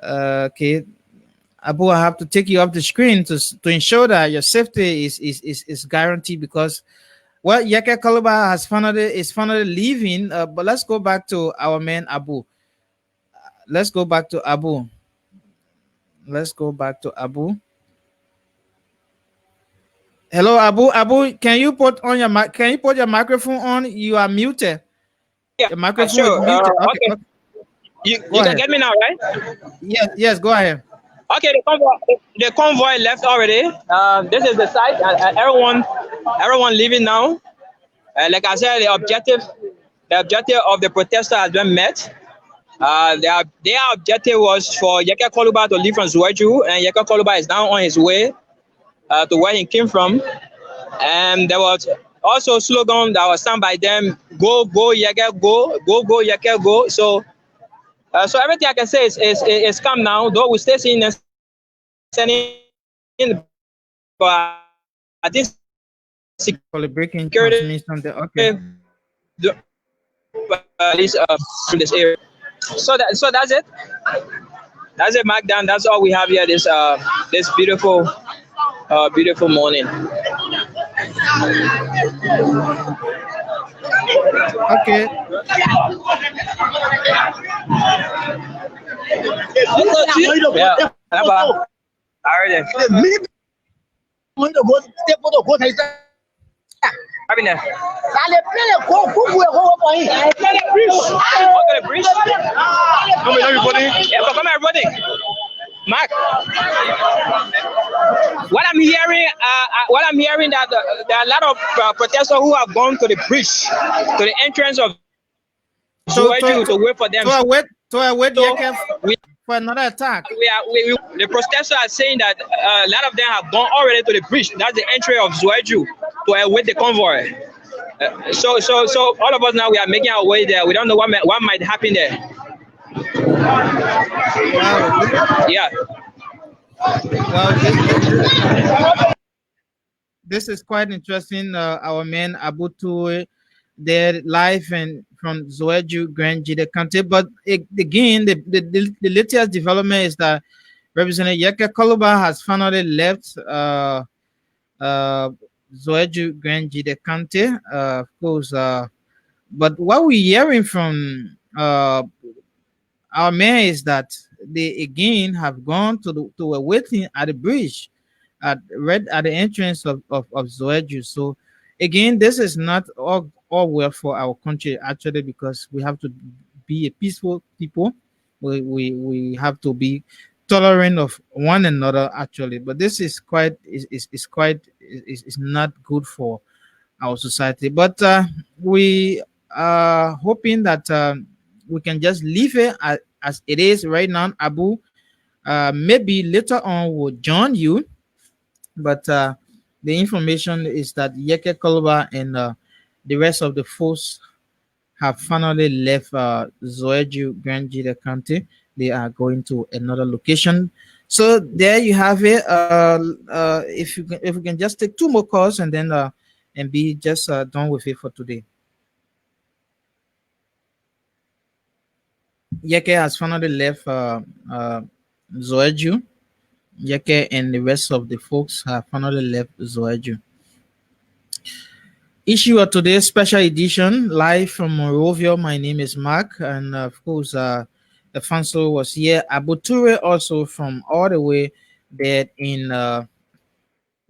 Okay, Abu, I have to take you off the screen to ensure that your safety is guaranteed because well, Yeke Kaluba is finally leaving. But let's go back to our man Abu. Let's go back to Abu. Let's go back to Abu. Hello, Abu. Abu, can you put your microphone on? You are muted. Yeah, Your microphone sure. is muted. Okay. Okay. Okay. You Go can ahead. get me now, right? Yes, go ahead. Okay, the convoy left already. This is the site. Everyone leaving now. Like I said, the objective of the protester has been met. Their objective was for Yeke Koluba to leave from Zwedru, and Yeke Koluba is now on his way to where he came from. And there was also a slogan that was sung by them: "Go, go, Yeke, go, go, go, Yeke, go." So everything I can say is calm now. Though we still seeing and sending, but I think For the breaking security transmission. Okay. From this area. So that's it. That's it, Mark. Down. That's all we have here. This beautiful morning. Okay. Yeah. Already. Happiness. Come everybody. Mark, what I'm hearing that there are a lot of protesters who have gone to the bridge, to the entrance of Zwedru to wait for them. To await for another attack. The protesters are saying that a lot of them have gone already to the bridge. That's the entry of Zwedru to await the convoy. So all of us now we are making our way there. We don't know what might happen there. Wow. Yeah. Well, this is quite interesting. Our man Abu Toure, their life and from Zwedru Grand Gedeh County. But again, the latest development is that Representative Yeke Koluba has finally left Zwedru Grand Gedeh County. Of course, but what we're hearing from our man is that they again have gone to a waiting at the bridge at the entrance of Zwedru. So again, this is not all well for our country actually, because we have to be a peaceful people. We have to be tolerant of one another actually, but this is not good for our society. But we are hoping that we can just leave it as it is right now. Abu, maybe later on will join you, but the information is that Yeke Koluba and the rest of the folks have finally left Zwedru Grand Gedeh County. They are going to another location. So there you have it. If we can just take two more calls and then and be just done with it for today. Yeke has finally left Zwedru. Yeke and the rest of the folks have finally left Zwedru. Issue of today's special edition, live from Monrovia. My name is Mark, and of course, the Fansel was here. Abu Toure also from all the way there in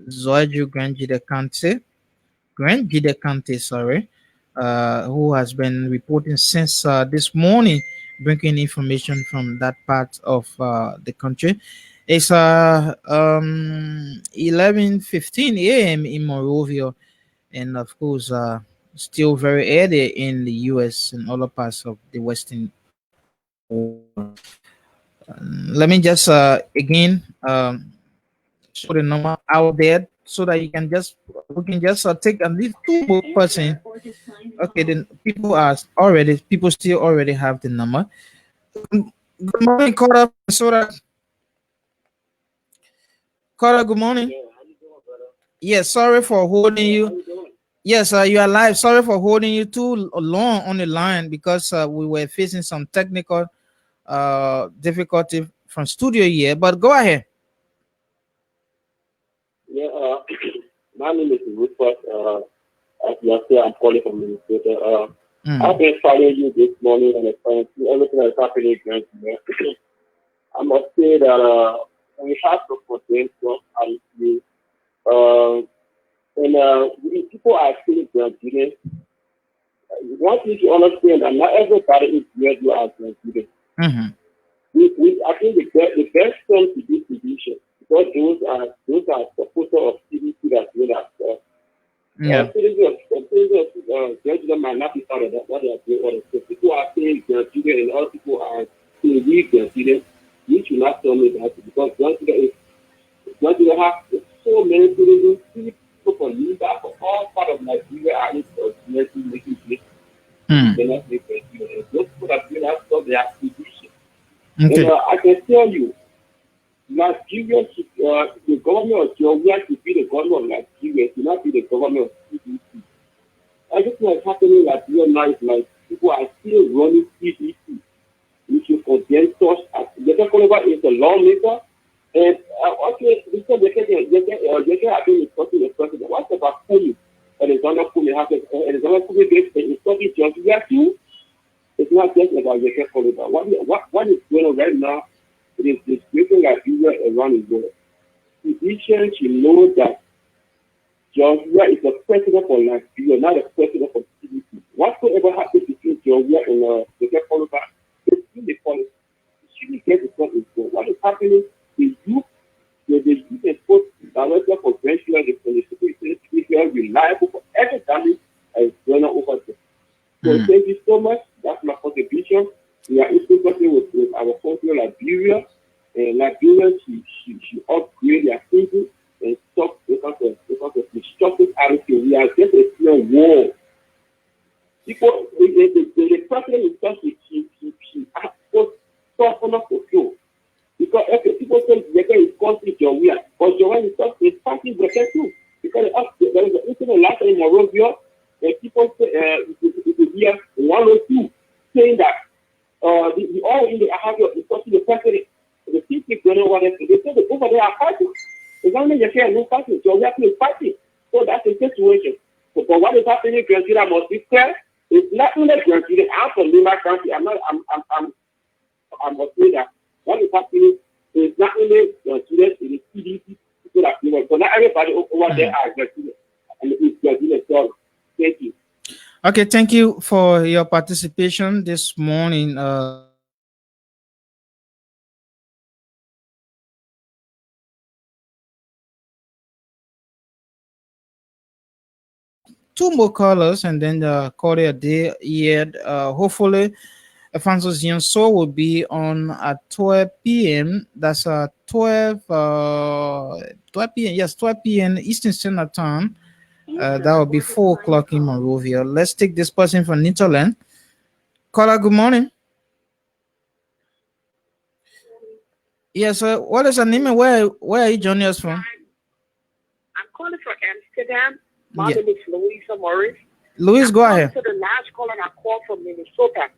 Zwedru Grand Gedeh County, sorry, who has been reporting since this morning, bringing information from that part of the country. It's 11:15 a.m. in Monrovia, and of course, still very early in the U.S. and other parts of the Western world. Let me just again show the number out there so that we can just take at least two more person. Okay, then people still already have the number. Good morning, Cora. Good morning. Yes, sorry for holding you. Yes, you are live. Sorry for holding you too long on the line because we were facing some technical difficulty from studio here. But go ahead. Yeah, my name is Rupert. As you say, I'm calling from Minnesota. I've been following you this morning and trying to see everything that's happening in Nigeria. I must say that we have to potential and you, people are still Nigerians. One thing to understand that not everybody is Zwedru as Nigerian. I think the best term to this division because those are supporters of CDC as well as citizens of Zwedru might not be part of that. What they are doing, so people are saying Nigerian and other people are saying we Nigerian. You should not tell me that because Nigerian has so many citizens, people from Libya, from all parts of Nigeria are in making places. They're not making Nigeria. Those people that do that stuff, they are division. And I can tell you, Nigeria, the government of Georgia should be the government of Nigeria, should not be the government of CDC. Everything that's happening in Nigeria now is like people are still running CDC. We should condemn such as Gedeh is a lawmaker. And okay, because they have been discussing the president. What's about Kumi? And it's not Kumi happening. And it's not Kumi based in talking Georgia too. It's not just about Gedeh. What is going on right now? It is disgracing Nigeria around the world. Physicians should know that Georgia is a president for Nigeria, not a president for CDC. Whatsoever happens between Georgia and Gedeh, it's still the policy. It shouldn't get the point. What is happening is the youth export director for Venezuela, the security is very reliable for every damage that is going on over there. So thank you so much. That's my contribution. We are integrating with our country, Liberia. And Liberia, she upgrade their thinking and stop because of destructive attitude. We are just a clear war. People, the president is just she stop enough to kill. Because people say Gedeh is country Georgia, but Georgia is fighting Gedeh too. Because there is an incident last time in Monrovia, and people say the year 102 saying that the all in the Ahavio is touching the president. The people going over there, they say that over there are fighting. The government is here no fighting, Georgia is fighting. So that's the situation. So for what is happening in Nigeria must be clear. It's not only Nigeria. I'm from Lima County. I must say that what is happening is not only Nigeria, it is CDC. So not everybody over there are Nigeria. And it's Nigeria. So thank you. Okay, thank you for your participation this morning. Two more callers and then the call a day yet. Hopefully, Alfonso Zianso will be on at 12 p.m. That's 12 p.m. Yes, 12 p.m. Eastern Standard Time. That will be 4 o'clock in Monrovia. Let's take this person from Netherlands. Caller, good morning. Yes, what is your name and where are you joining us from? I'm calling from Amsterdam. My name is Louisa Morris. Louise, go ahead. To the last caller I called from Minnesota.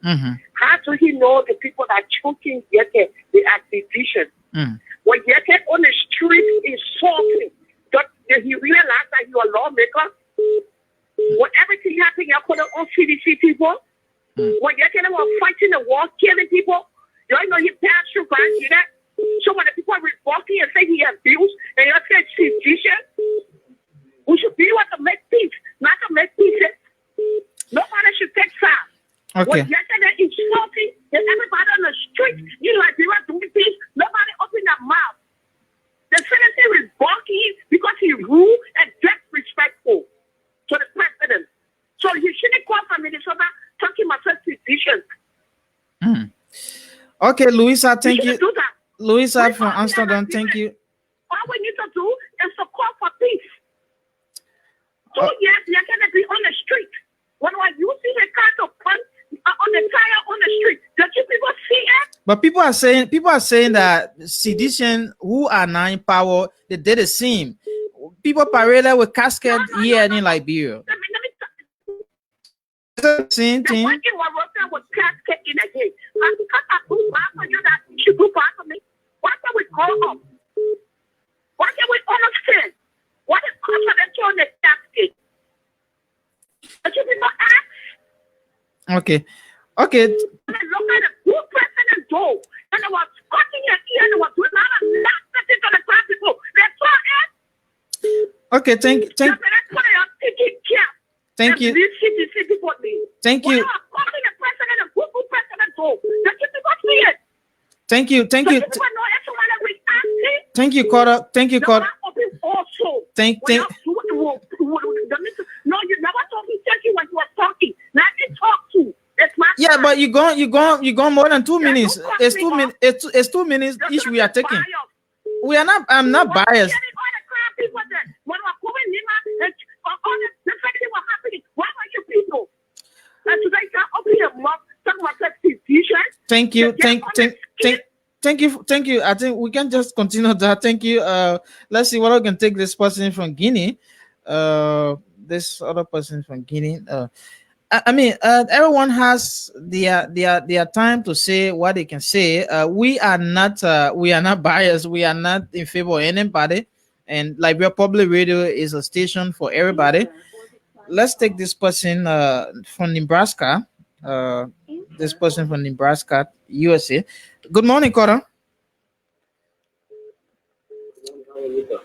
How do he know the people that choking Gedeh, the activation? When Gedeh on the street is salting, did he realize that you're a lawmaker? When everything happened, you're calling on CDC people. When Gedeh was fighting the war, killing people, you know he passed through Grand. So when the people are revolting and say he abused, and you say sedition, we should be able to make peace, not to make peace. Nobody should take sides. Okay. When yesterday is salty, and everybody on the street, you know, like they were doing peace, nobody open their mouth. The senator is balking because he rude and disrespectful to the president. So you shouldn't come from Minnesota talking about sedition. Okay, Louisa, thank you. Do that. Louisa from Amsterdam, thank you. All we need to do is to call for peace. So yes, you're gonna be on the street. When you see the car to punch on the tire on the street, don't you people see it? But people are saying that sedition who are now in power, they did the same. people paraded with casket here in Liberia. Same thing. Why with casket in again? Because I do for you that she do for me. Why can we call up? Why can we understand? What is confidential on the casket? But you did not ask. Okay. Okay. And look at the good president Joe. And they were cutting your ear and they were doing all of that to the crowd people. They saw it. Okay, thank you. Thank you. Thank you. Thank you. Thank you. Thank you, Cora. Thank you, Cora. Thank. No, you never told me thank you when you were talking. Let me talk to. Yeah, but you gone more than 2 minutes. It's 2 minutes. It's 2 minutes each we are taking. We are not. I'm not biased. Thank you. Thank you. I think we can just continue that. Thank you. Let's see what I can take this person from Guinea. This other person from Guinea. I mean, everyone has their time to say what they can say. We are not biased. We are not in favor of anybody. And Liberia Public Radio is a station for everybody. Let's take this person from Nebraska. This person from Nebraska, USA. Good morning, Cora.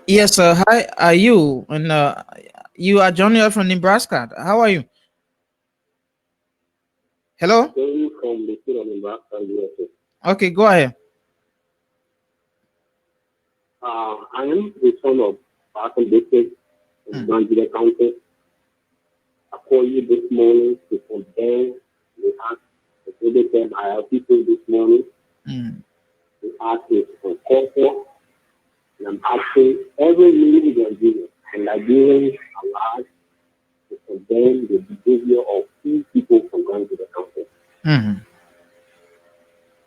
Yes, hi. Are you? And you are joining us from Nebraska. How are you? Hello. From the state of Nebraska, USA. Okay, go ahead. I am the son of Parson District in Gedeh County. I call you this morning to condemn the act exhibited by our people this morning. The act is uncalled for, and I'm asking every living Nigerian and Nigerians alike to condemn the behavior of two people from Gedeh County.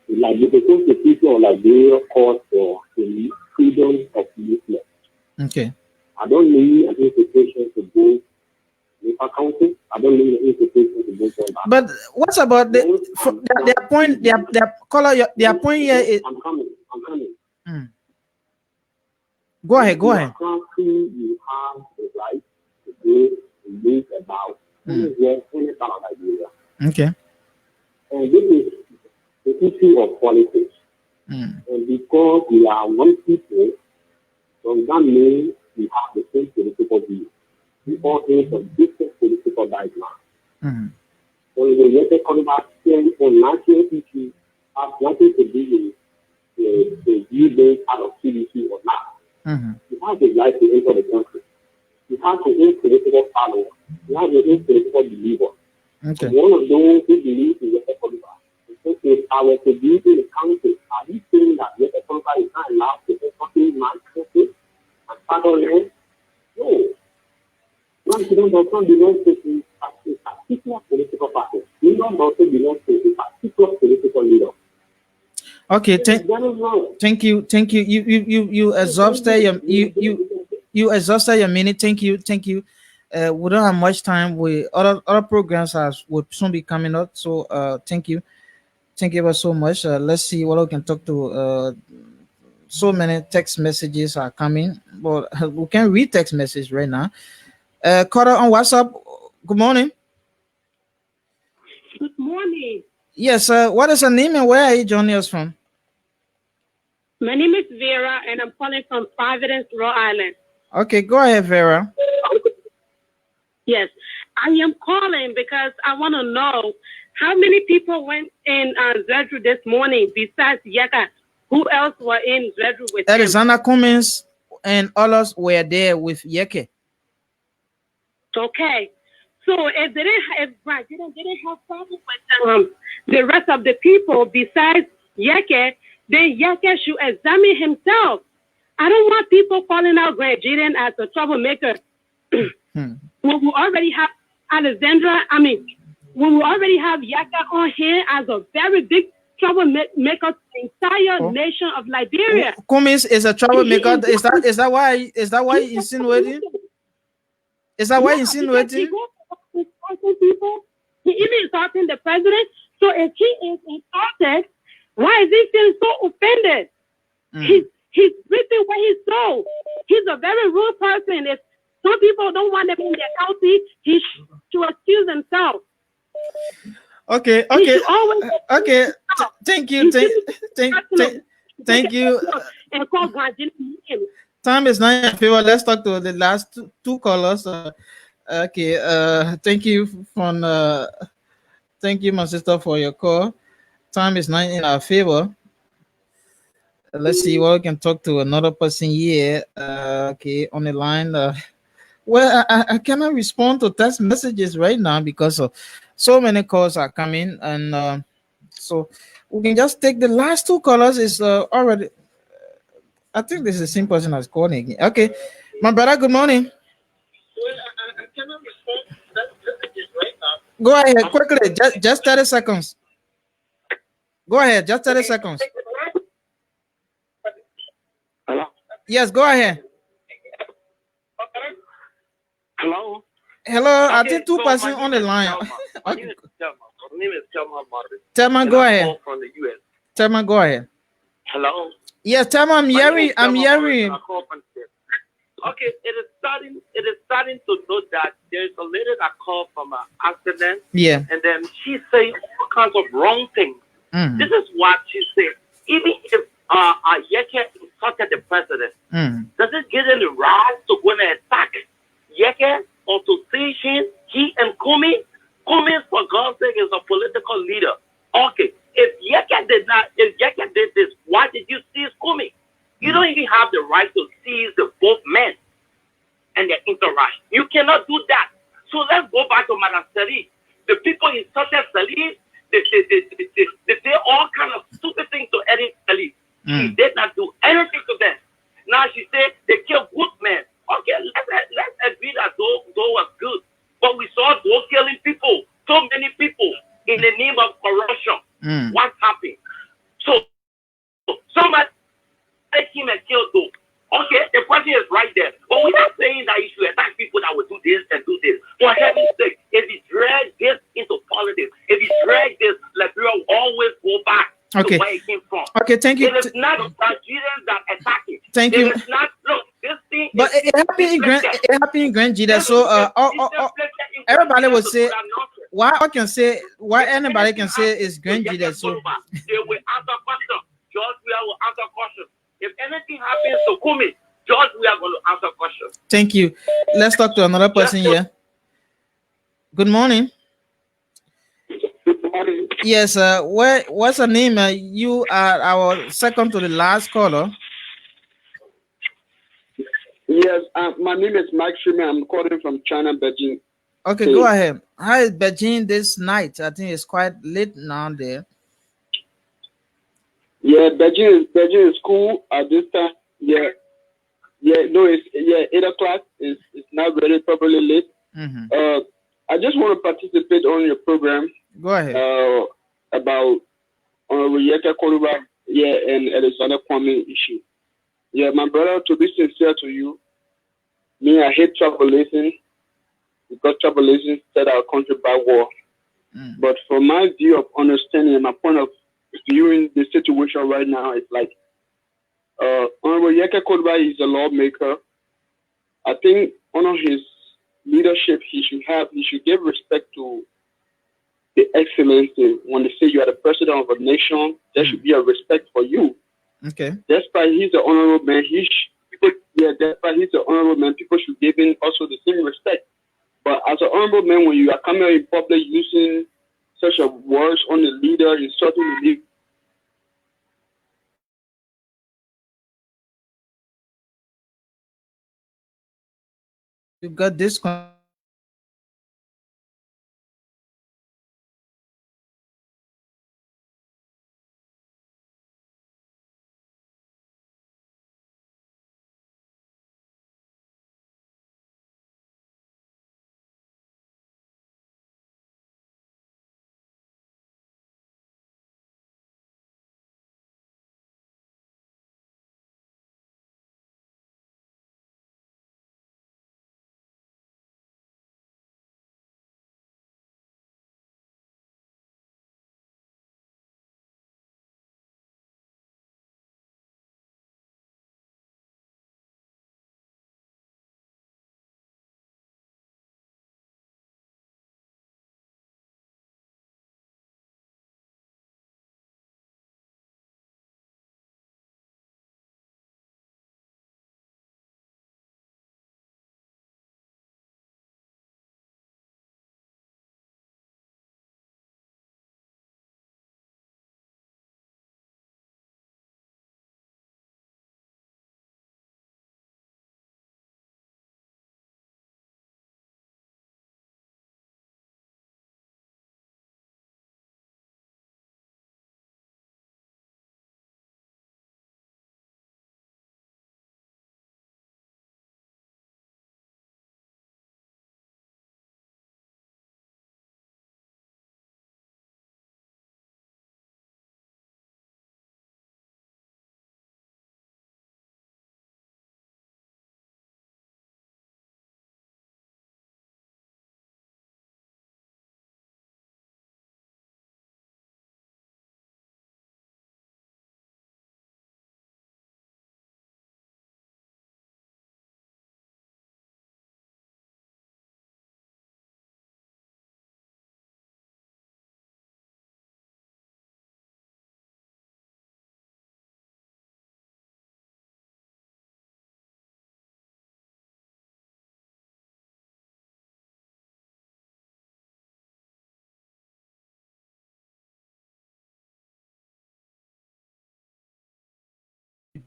Like the Constitution of Liberia calls for the freedom of movement. Okay. I don't need an institution to go to county. I don't need an institution to go to. But what about their point? Their point here is. I'm coming. Go ahead. Country, you have the right to go and live about anywhere, any part of Nigeria. Okay. And this is the issue of politics. And because we are one people, from that means we have the same political view. We all have some different political background. So in the later conversation on national issues have nothing to do with the view-based out of CDC or not. You have the right to enter the country. You have to enter political followers. You have to enter political believers. Okay. One of those who believe in the economy. If I were to be in the country, are you saying that the economy is not allowed to enter my country and start on land? No. Non-citizens also belong to a particular political party. Citizens also belong to a particular political leader. Okay, thank you. You exhausted you exhausted your minute. Thank you. We don't have much time. Other programs will soon be coming up. So thank you so much. Let's see what we can talk to. So many text messages are coming, but we can read text message right now. Carter on WhatsApp. Good morning. Good morning. Yes, what is your name and where are you joining us from? My name is Vera, and I'm calling from Providence, Rhode Island. Okay, go ahead, Vera. Yes, I am calling because I want to know how many people went in Zwedru this morning besides Yaka. Who else were in Zwedru with him? Alexander Cummins and others were there with Yeke. Okay, so if Brad didn't have problems with the rest of the people besides Yeke, then Yeke should examine himself. I don't want people calling out Grand Jaden as a troublemaker. When we already have when we already have Yaka on here as a very big troublemaker to the entire nation of Liberia. Cummings is a troublemaker. Is that why you insinuating? Is that why you insinuating? He insulting people. He even insulting the president. So if he is insulted, why is he feeling so offended? He's reaping what he sowed. He's a very rude person. If some people don't want him in their county, he should excuse himself. Okay. Thank you. Thank you. Time is not in favor. Let's talk to the last two callers. Thank you thank you, my sister, for your call. Time is not in our favor. Let's see what we can talk to another person here. On the line. Well, I cannot respond to text messages right now because so many calls are coming, and so we can just take the last two callers. Is already. I think this is the same person that's calling again. Okay, my brother. Good morning. Go ahead quickly. Just 30 seconds. Go ahead. Just 30 seconds. Hello. Yes. Go ahead. Hello. Hello. I think two persons on the line. My name is Telma Martin. Telma, go ahead. From the US. Telma, go ahead. Hello. Yes, Telma, I'm hearing. Okay, it is starting to know that there is a lady that called from an accident. Yeah. And then she's saying all kinds of wrong things. Mm. This is what she said. Even if Yeke insulted the president, does it give any right to go and attack Yeke or to see him? He and Kumi, for God's sake, is a political leader. Okay, if Yeke did this, why did you seize Kumi? You don't even have the right to seize the both men and their interaction. You cannot do that. So let's go back to Madame Seri. The people insulted Seri. They did all kind of stupid things to Eddie Seri. She did not do anything to them. Now she said they killed good men. Okay, let's agree that those was good. But we saw those killing people, so many people, in the name of corruption. What happened? So somebody take him and kill those. Okay, the question is right there. But we're not saying that you should attack people that will do this and do this. For heaven's sake, if you drag this into politics, if you drag this, Liberia will always go back to where it came from. Okay, thank you. It is not Nigerians that attack it. Thank you. It is not, look, this thing but it happened in Grand Gedeh. So everybody will say why anybody can say is Grand Gedeh. So they will answer question. George, we will answer question. If anything happens to Kumi, George, we are going to answer questions. Thank you. Let's talk to another person here. Good morning. Good morning. Yes, what's your name? You are our second to the last caller. Yes, my name is Mike Schumann. I'm calling from China, Beijing. Okay, go ahead. How is Beijing this night? I think it's quite late now there. Yeah, Beijing is cool at this time. Yeah, no, it's 8 o'clock. It's not really properly late. I just want to participate on your program. Go ahead. About Yeke Koluba, and Alexander Kwame issue. Yeah, my brother, to be sincere to you, me, I hate tribalism because tribalism set our country by war. But from my view of understanding and my point of viewing the situation right now, it's like Honorable Yeke Koluba is a lawmaker. I think under his leadership, he should give respect to the excellency. When they say you are the president of a nation, there should be a respect for you. Okay. Despite he's the honorable man, despite he's the honorable man, people should give him also the same respect. But as an honorable man, when you are coming out in public using such a words on the leader, insulting the leader, you got this.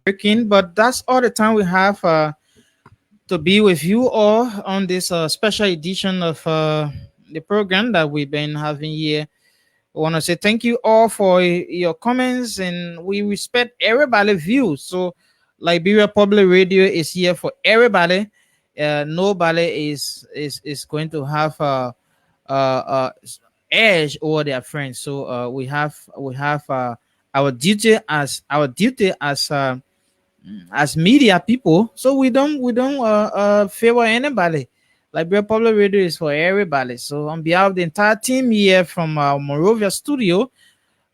breaking, but that's all the time we have to be with you all on this special edition of the program that we've been having here. I want to say thank you all for your comments, and we respect everybody's views. So, Liberia Public Radio is here for everybody. Nobody is going to have uh, edge over their friends. So we have our duty as media people. So we don't favor anybody. Liberia Public Radio is for everybody. So on behalf of the entire team here from Morovia Studio,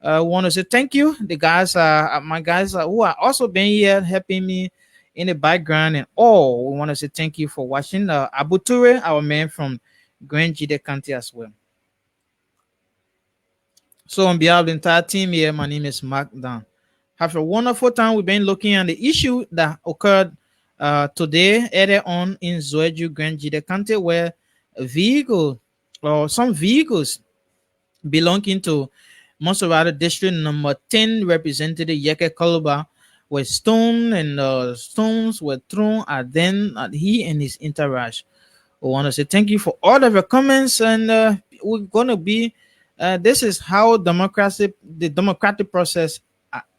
I want to say thank you. The guys, my guys who are also been here helping me in the background and all. We want to say thank you for watching. Abu Ture, our man from Grand Gedeh County as well. So on behalf of the entire team here, my name is Mark Dan. Have a wonderful time. We've been looking at the issue that occurred today, earlier on in Zwedru, Grand Gedeh County, where a vehicle or some vehicles belonging to Monserrate District number 10 Representative Yeke Koluba were stoned, and stones were thrown at them, at he and his entourage. I want to say thank you for all of your comments, and we're going to be this is how the democratic process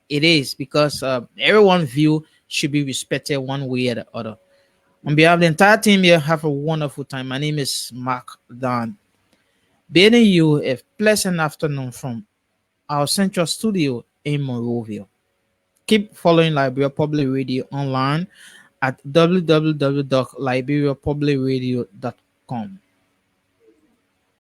it is, because everyone's view should be respected one way or the other. On behalf of the entire team here, have a wonderful time. My name is Mark Don. Bidding you a pleasant afternoon from our central studio in Morovia. Keep following Liberia Public Radio online at www.liberiapublicradio.com.